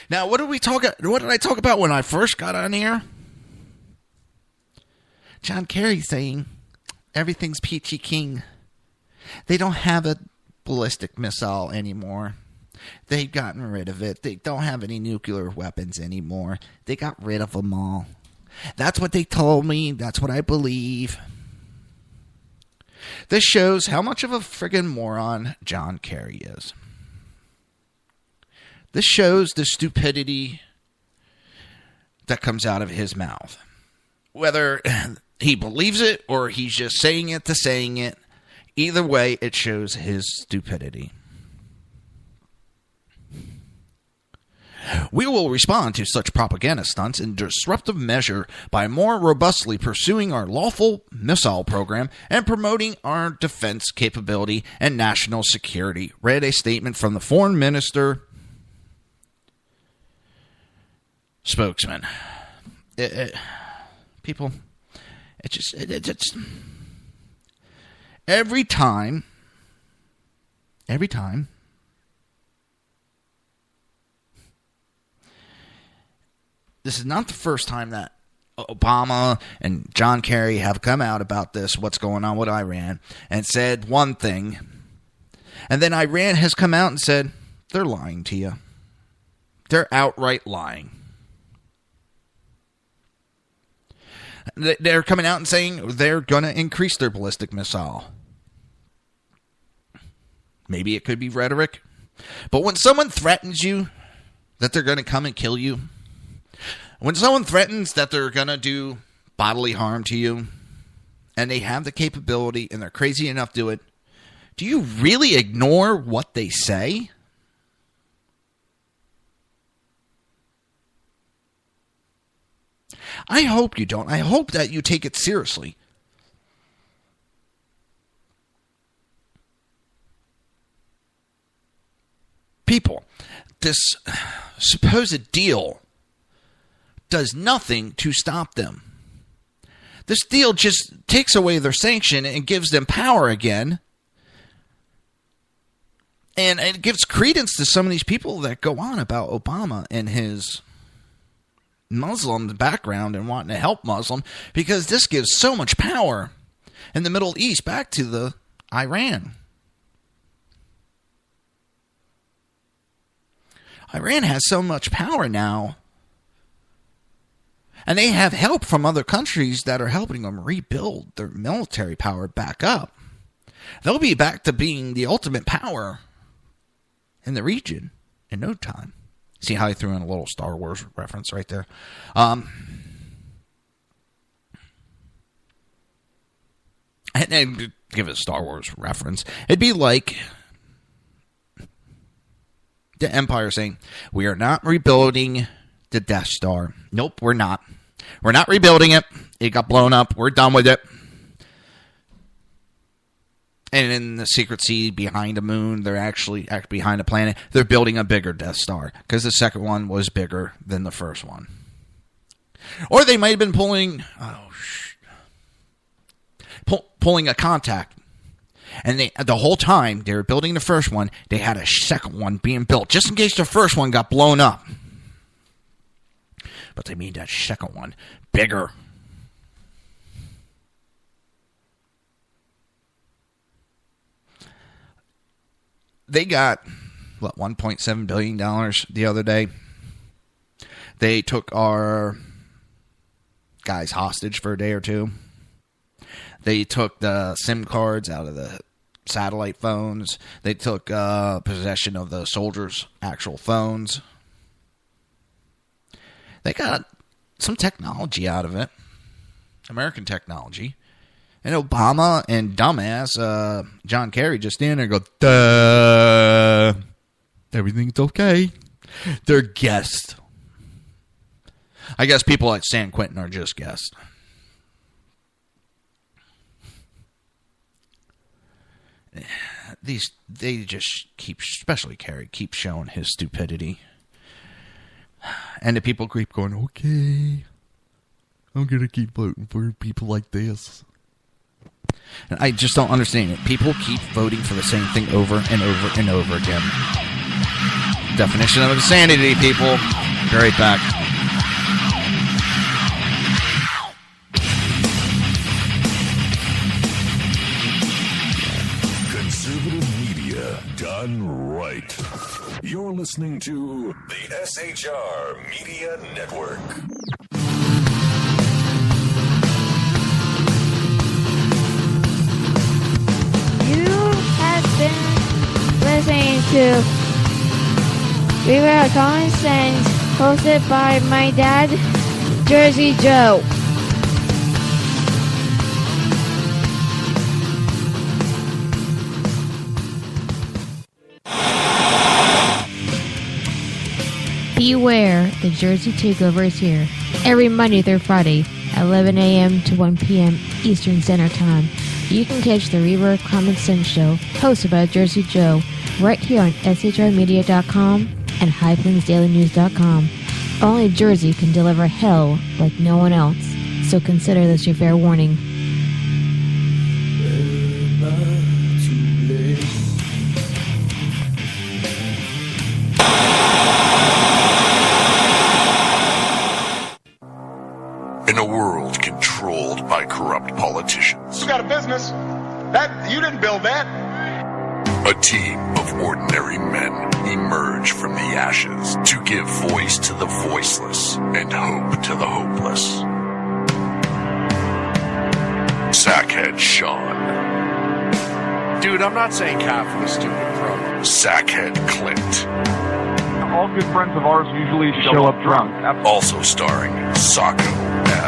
Now, what did I talk about when I first got on here? John Kerry saying everything's peachy keen. They don't have a ballistic missile anymore. They've gotten rid of it. They don't have any nuclear weapons anymore. They got rid of them all. That's what they told me. That's what I believe. This shows how much of a friggin' moron John Kerry is. This shows the stupidity that comes out of his mouth. Whether he believes it or he's just saying it to saying it, either way, it shows his stupidity. We will respond to such propaganda stunts in disruptive measure by more robustly pursuing our lawful missile program and promoting our defense capability and national security, read a statement from the foreign minister spokesman. People, it's every time, this is not the first time that Obama and John Kerry have come out about this, what's going on with Iran, and said one thing, and then Iran has come out and said, they're lying to you. They're outright lying. They're coming out and saying they're going to increase their ballistic missile. Maybe it could be rhetoric. But when someone threatens you that they're going to come and kill you, when someone threatens that they're going to do bodily harm to you, and they have the capability and they're crazy enough to do it, do you really ignore what they say? I hope you don't. I hope that you take it seriously. People, this supposed deal does nothing to stop them. This deal just takes away their sanction and gives them power again. And it gives credence to some of these people that go on about Obama and his Muslim background and wanting to help Muslim, because this gives so much power in the Middle East back to the Iran. Iran has so much power now, and they have help from other countries that are helping them rebuild their military power back up. They'll be back to being the ultimate power in the region in no time. See how I threw in a little Star Wars reference right there? And give it a Star Wars reference. It'd be like the Empire saying, we are not rebuilding the Death Star. Nope, we're not. We're not rebuilding it. It got blown up. We're done with it. And in the secrecy behind the moon, they're actually behind a planet. They're building a bigger Death Star because the second one was bigger than the first one. Or they might have been pulling a contact. And the whole time they were building the first one, they had a second one being built just in case the first one got blown up. But they made that second one bigger. They got, $1.7 billion the other day. They took our guys hostage for a day or two. They took the SIM cards out of the satellite phones. They took possession of the soldiers' actual phones. They got some technology out of it. American technology. And Obama and dumbass John Kerry just stand there and go, duh, everything's okay. They're guests. I guess people at San Quentin are just guests. They just keep, especially Kerry, keep showing his stupidity. And the people keep going, okay, I'm going to keep voting for people like this. And I just don't understand it. People keep voting for the same thing over and over and over again. Definition of insanity, people. Be right back. Conservative media done right. You're listening to the SHR Media Network. You have been listening to Reaver Common Sense, hosted by my dad, Jersey Joe. Beware, the Jersey Takeover is here. Every Monday through Friday, 11 a.m. to 1 p.m. Eastern Standard Time. You can catch the Reaver Common Sense Show, hosted by Jersey Joe, right here on shrmedia.com and highplainsdailynews.com. Only Jersey can deliver hell like no one else, so consider this your fair warning. In a world controlled by corrupt politicians, You got a business. That you didn't build that. a team of ordinary men emerge from the ashes to give voice to the voiceless and hope to the hopeless. Sackhead Sean, Dude, I'm not saying cough was stupid, bro. Sackhead Clint, All good friends of ours usually show up drunk. also starring Sacco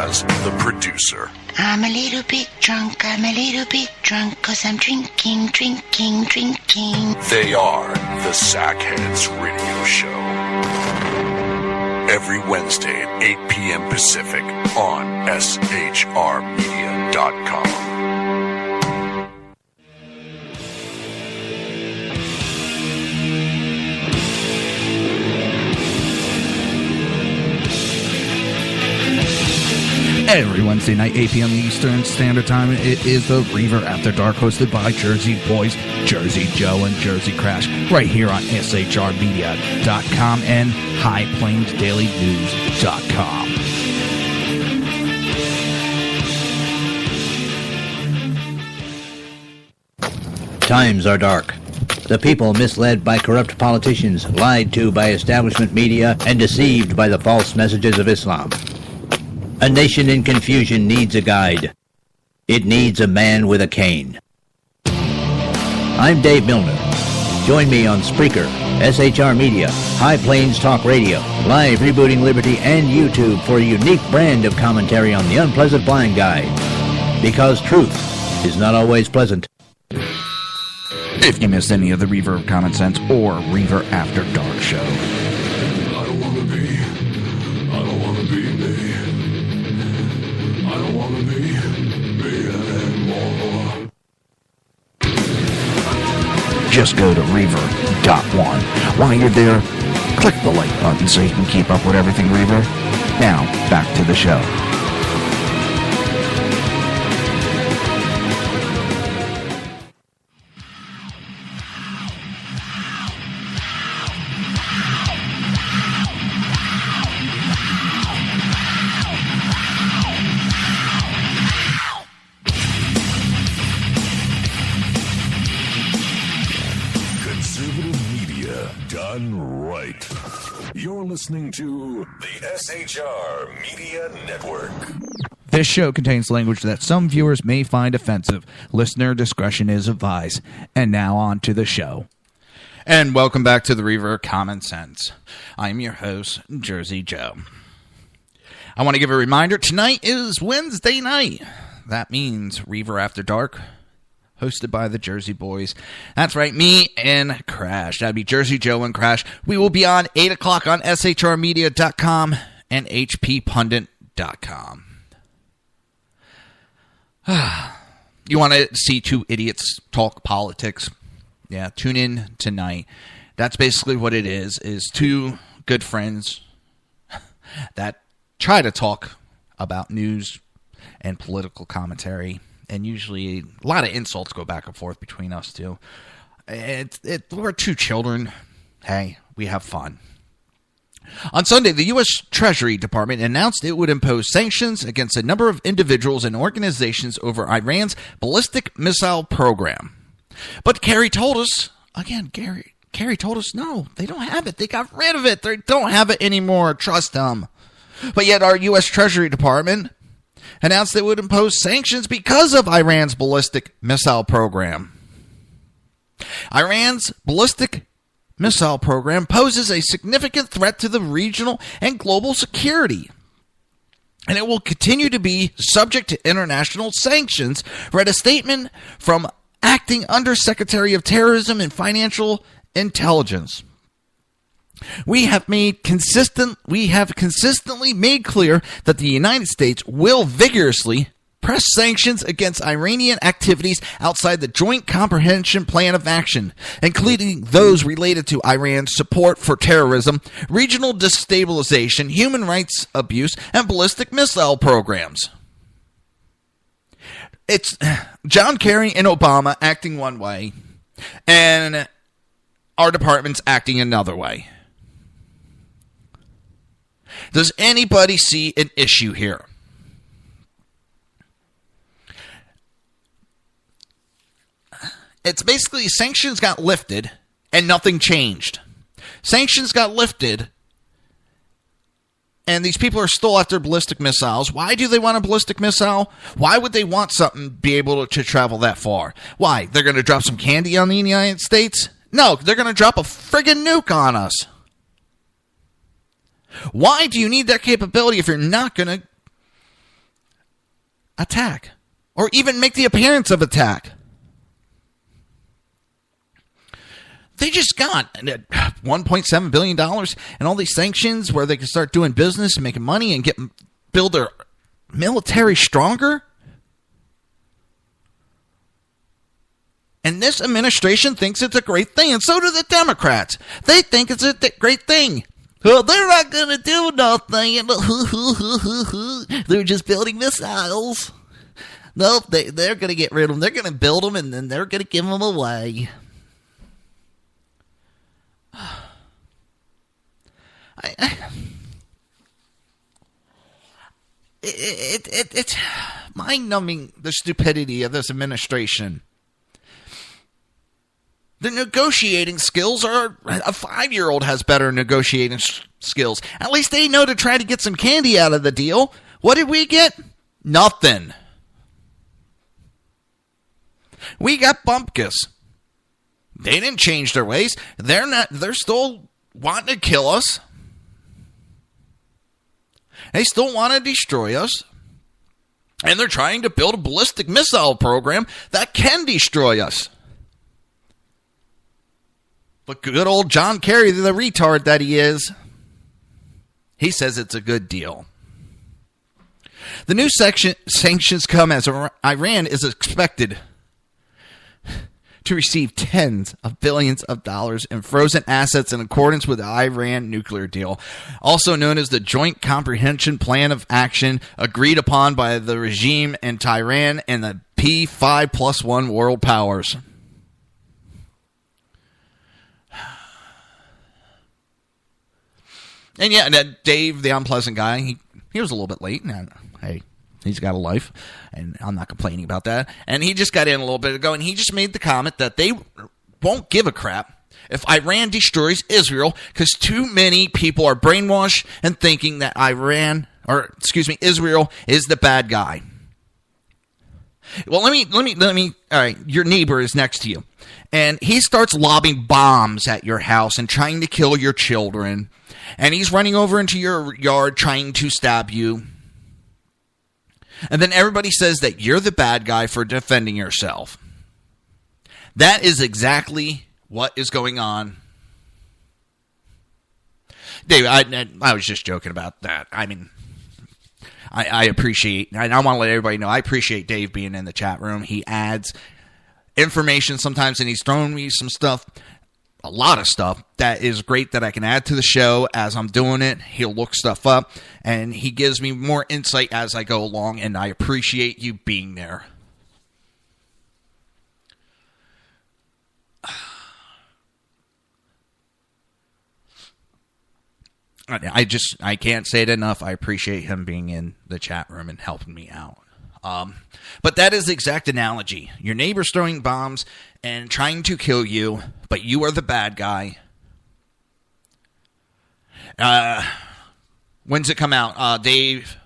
as the producer. I'm a little bit drunk, 'cause I'm drinking. They are the Sackheads Radio Show. Every Wednesday at 8 p.m. Pacific on shrmedia.com. Every Wednesday night, 8 p.m. Eastern Standard Time, it is the Reaver After Dark, hosted by Jersey Boys, Jersey Joe, and Jersey Crash, right here on shrmedia.com and highplainsdailynews.com. Times are dark. The people misled by corrupt politicians, lied to by establishment media, and deceived by the false messages of Islam. A nation in confusion needs a guide. It needs a man with a cane. I'm Dave Milner. Join me on Spreaker, SHR Media, High Plains Talk Radio, Live Rebooting Liberty, and YouTube for a unique brand of commentary on the unpleasant blind guide. Because truth is not always pleasant. If you missed any of the Reaver of Common Sense or Reaver After Dark show, I don't want to be me. I don't want to be me anymore. just go to Reaver.one. While you're there, click the like button so you can keep up with everything Reaver. Now, back to the show. You're listening to the SHR Media Network. This show contains language that some viewers may find offensive. Listener discretion is advised. And now on to the show. And welcome back to the Reaver Common Sense. I'm your host, Jersey Joe. I want to give a reminder, tonight is Wednesday night. That means Reaver After Dark, hosted by the Jersey Boys. That's right, me and Crash. That'd be Jersey Joe and Crash. We will be on 8 o'clock on shrmedia.com and hppundit.com. You want to see two idiots talk politics? Yeah, tune in tonight. That's basically what it is two good friends that try to talk about news and political commentary and usually a lot of insults go back and forth between us two. We're two children. Hey, we have fun. On Sunday, the U.S. Treasury Department announced it would impose sanctions against a number of individuals and organizations over Iran's ballistic missile program. But Kerry told us, Kerry told us, no, they don't have it. They got rid of it. They don't have it anymore. Trust them. But yet our U.S. Treasury Department announced it would impose sanctions because of Iran's ballistic missile program. Iran's ballistic missile program poses a significant threat to the regional and global security, and it will continue to be subject to international sanctions, read a statement from Acting Undersecretary of Terrorism and Financial Intelligence. We have consistently made clear that the United States will vigorously press sanctions against Iranian activities outside the Joint Comprehensive Plan of Action, including those related to Iran's support for terrorism, regional destabilization, human rights abuse, and ballistic missile programs. It's John Kerry and Obama acting one way, and our department's acting another way. Does anybody see an issue here? It's basically sanctions got lifted and nothing changed. Sanctions got lifted and these people are still after ballistic missiles. Why do they want a ballistic missile? Why would they want something to be able to travel that far? Why? They're going to drop some candy on the United States? No, they're going to drop a friggin' nuke on us. Why do you need that capability if you're not going to attack or even make the appearance of attack? They just got $1.7 billion and all these sanctions where they can start doing business and making money and build their military stronger. And this administration thinks it's a great thing, and so do the Democrats. They think it's a great thing. Well, they're not going to do nothing. They're just building missiles. Nope, they're going to get rid of them. They're going to build them, and then they're going to give them away. It's mind-numbing, the stupidity of this administration. The negotiating skills are... A 5-year-old has better negotiating skills. At least they know to try to get some candy out of the deal. What did we get? Nothing. We got bumpkus. They didn't change their ways. They're still wanting to kill us. They still want to destroy us. And they're trying to build a ballistic missile program that can destroy us. But good old John Kerry, the retard that he is, he says it's a good deal. The new sanctions come as Iran is expected to receive tens of billions of dollars in frozen assets in accordance with the Iran nuclear deal, also known as the Joint Comprehensive Plan of Action, agreed upon by the regime in Tehran and the P5+1 world powers. And yeah, Dave, the unpleasant guy, he was a little bit late. And hey, he's got a life, and I'm not complaining about that. And he just got in a little bit ago, and he just made the comment that they won't give a crap if Iran destroys Israel because too many people are brainwashed and thinking that Israel is the bad guy. Well, let me. All right, your neighbor is next to you, and he starts lobbing bombs at your house and trying to kill your children. And he's running over into your yard trying to stab you. And then everybody says that you're the bad guy for defending yourself. That is exactly what is going on. Dave, I was just joking about that. I mean, I appreciate, and I want to let everybody know, I appreciate Dave being in the chat room. He adds information sometimes, and he's throwing me some stuff. A lot of stuff that is great that I can add to the show as I'm doing it. He'll look stuff up, and he gives me more insight as I go along, and I appreciate you being there. I can't say it enough. I appreciate him being in the chat room and helping me out. But that is the exact analogy. Your neighbor's throwing bombs and trying to kill you, but you are the bad guy. When's it come out? Dave,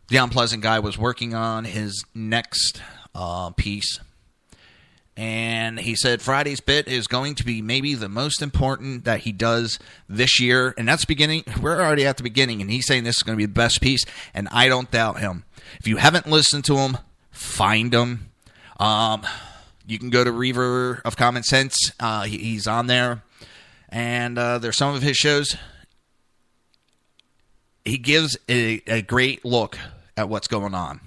the unpleasant guy, was working on his next piece. And he said Friday's bit is going to be maybe the most important that he does this year. And that's beginning. We're already at the beginning. And he's saying this is going to be the best piece. And I don't doubt him. If you haven't listened to him, find him. You can go to Reaver of Common Sense. He's on there. And there's some of his shows. He gives a great look at what's going on.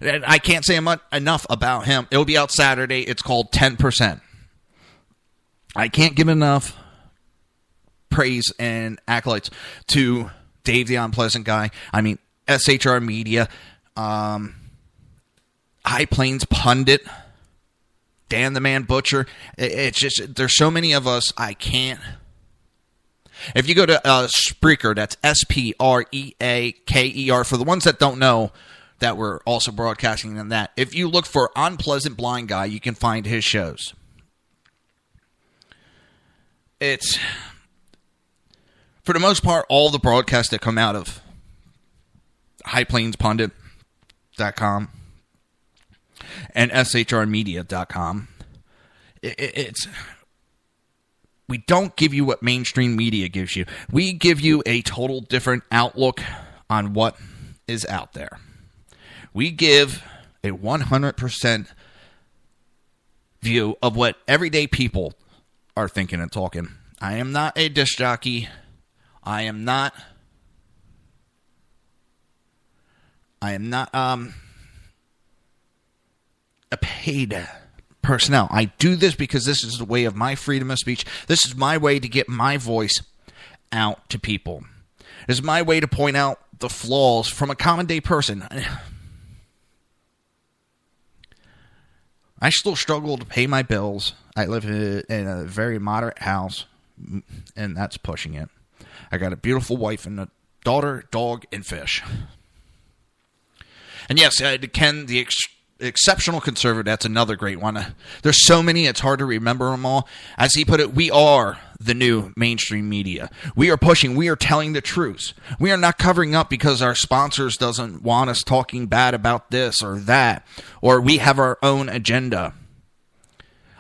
I can't say enough about him. It'll be out Saturday. It's called 10%. I can't give enough praise and accolades to Dave the Unpleasant Guy. I mean, SHR Media, High Plains Pundit, Dan the Man Butcher. It's just, there's so many of us, I can't. If you go to Spreaker, that's Spreaker, for the ones that don't know, that we're also broadcasting on that. If you look for Unpleasant Blind Guy, you can find his shows. It's, for the most part, all the broadcasts that come out of highplainspundit.com and shrmedia.com, it's, we don't give you what mainstream media gives you. We give you a total different outlook on what is out there. We give a 100% view of what everyday people are thinking and talking. I am not a disc jockey. I am not a paid personnel. I do this because this is the way of my freedom of speech. This is my way to get my voice out to people. It is my way to point out the flaws from a common day person. I still struggle to pay my bills. I live in a very moderate house, and that's pushing it. I got a beautiful wife and a daughter, dog, and fish. And yes, Ken, the exceptional conservative, that's another great one. There's so many, it's hard to remember them all. As he put it, we are the new mainstream media. We are pushing, we are telling the truth. We are not covering up because our sponsors doesn't want us talking bad about this or that, or we have our own agenda.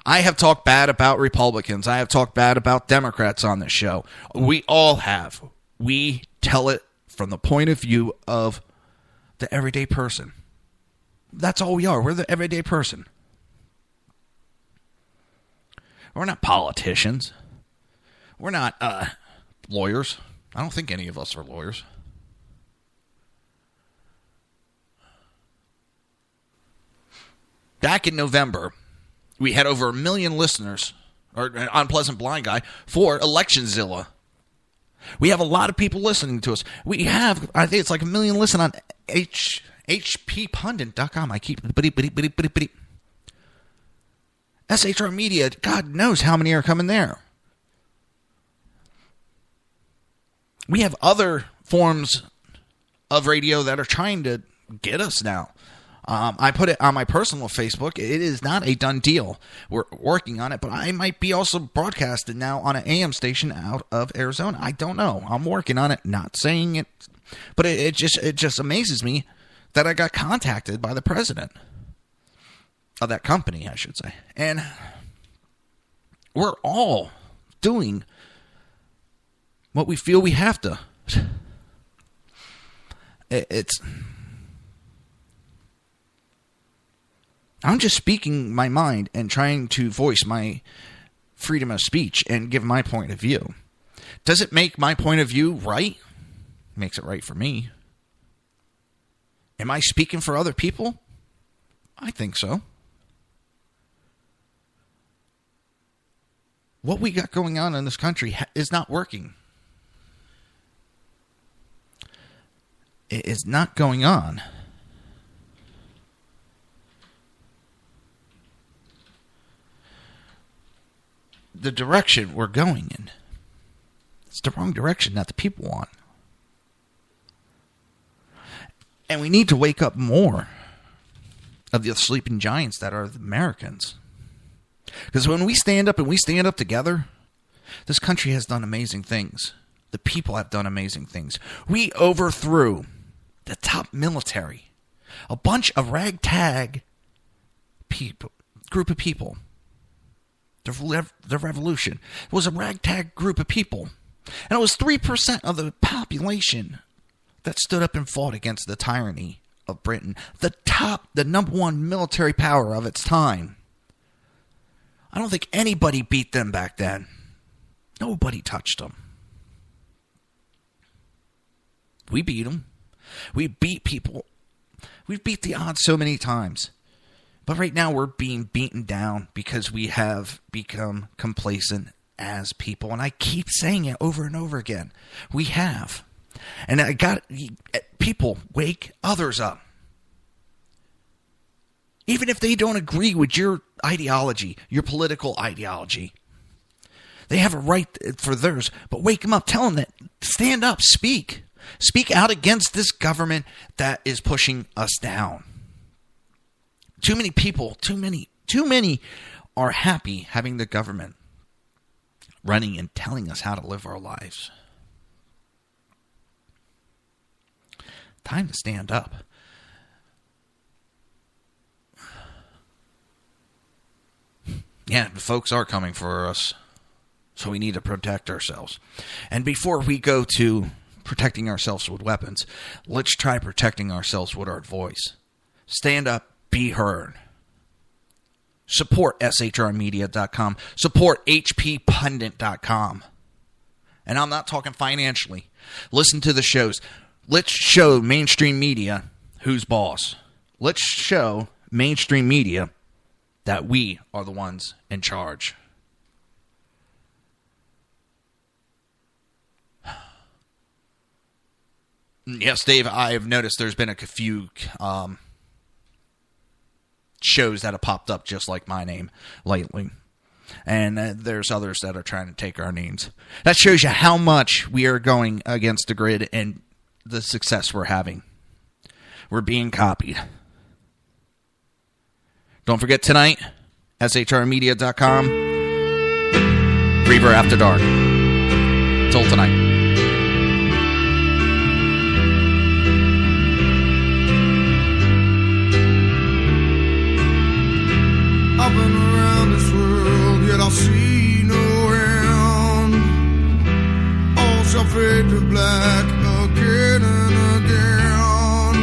I have talked bad about Republicans. I have talked bad about Democrats on this show. We all have. We tell it from the point of view of the everyday person. That's all we are. We're the everyday person. We're not politicians. We're not lawyers. I don't think any of us are lawyers. Back in November, we had over 1 million listeners, or Unpleasant Blind Guy, for Electionzilla. We have a lot of people listening to us. We have, I think it's like 1 million listen on hppundit.com. I keep SHR Media, God knows how many are coming there. We have other forms of radio that are trying to get us now. I put it on my personal Facebook. It is not a done deal. We're working on it, but I might be also broadcasted now on an AM station out of Arizona. I don't know. I'm working on it, not saying it, but it just amazes me that I got contacted by the president of that company, I should say. And we're all doing what we feel we have to. I'm just speaking my mind and trying to voice my freedom of speech and give my point of view. Does it make my point of view right? Makes it right for me. Am I speaking for other people? I think so. What we got going on in this country is not working. It is not going on. The direction we're going in, it's the wrong direction that the people want. And we need to wake up more of the sleeping giants that are the Americans. Because when we stand up and we stand up together, this country has done amazing things. The people have done amazing things. We overthrew the top military. A bunch of ragtag people, group of people. The revolution was a ragtag group of people. And it was 3% of the population that stood up and fought against the tyranny of Britain. The number one military power of its time. I don't think anybody beat them back then. Nobody touched them. We beat them. We beat people. We've beat the odds so many times. But right now we're being beaten down because we have become complacent as people. And I keep saying it over and over again. We have. And people wake others up. Even if they don't agree with your ideology, your political ideology. They have a right for theirs, but wake them up. Tell them that. Stand up. Speak. Speak out against this government that is pushing us down. Too many people, too many are happy having the government running and telling us how to live our lives. Time to stand up. Yeah, the folks are coming for us. So we need to protect ourselves. And before we go to protecting ourselves with weapons, let's try protecting ourselves with our voice. Stand up, be heard. Support shrmedia.com. Support hppundit.com. And I'm not talking financially. Listen to the shows. Let's show mainstream media who's boss. Let's show mainstream media that we are the ones in charge. Yes, Dave, I've noticed there's been a few shows that have popped up just like my name lately. And there's others that are trying to take our names. That shows you how much we are going against the grid and the success we're having. We're being copied. Don't forget tonight, shrmedia.com, Reaver After Dark. Till tonight. I've been around this world, yet I see no end. All shall fade to black again and again.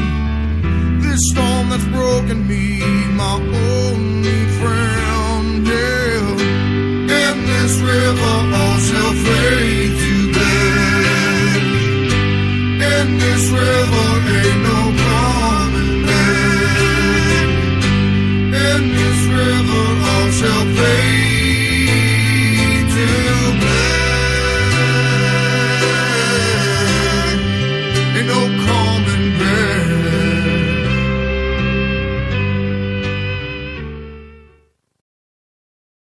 This storm that's broken me, my only friend, yeah. In this river all shall fade to black. In this river ain't no coming back. In this river all shall fade.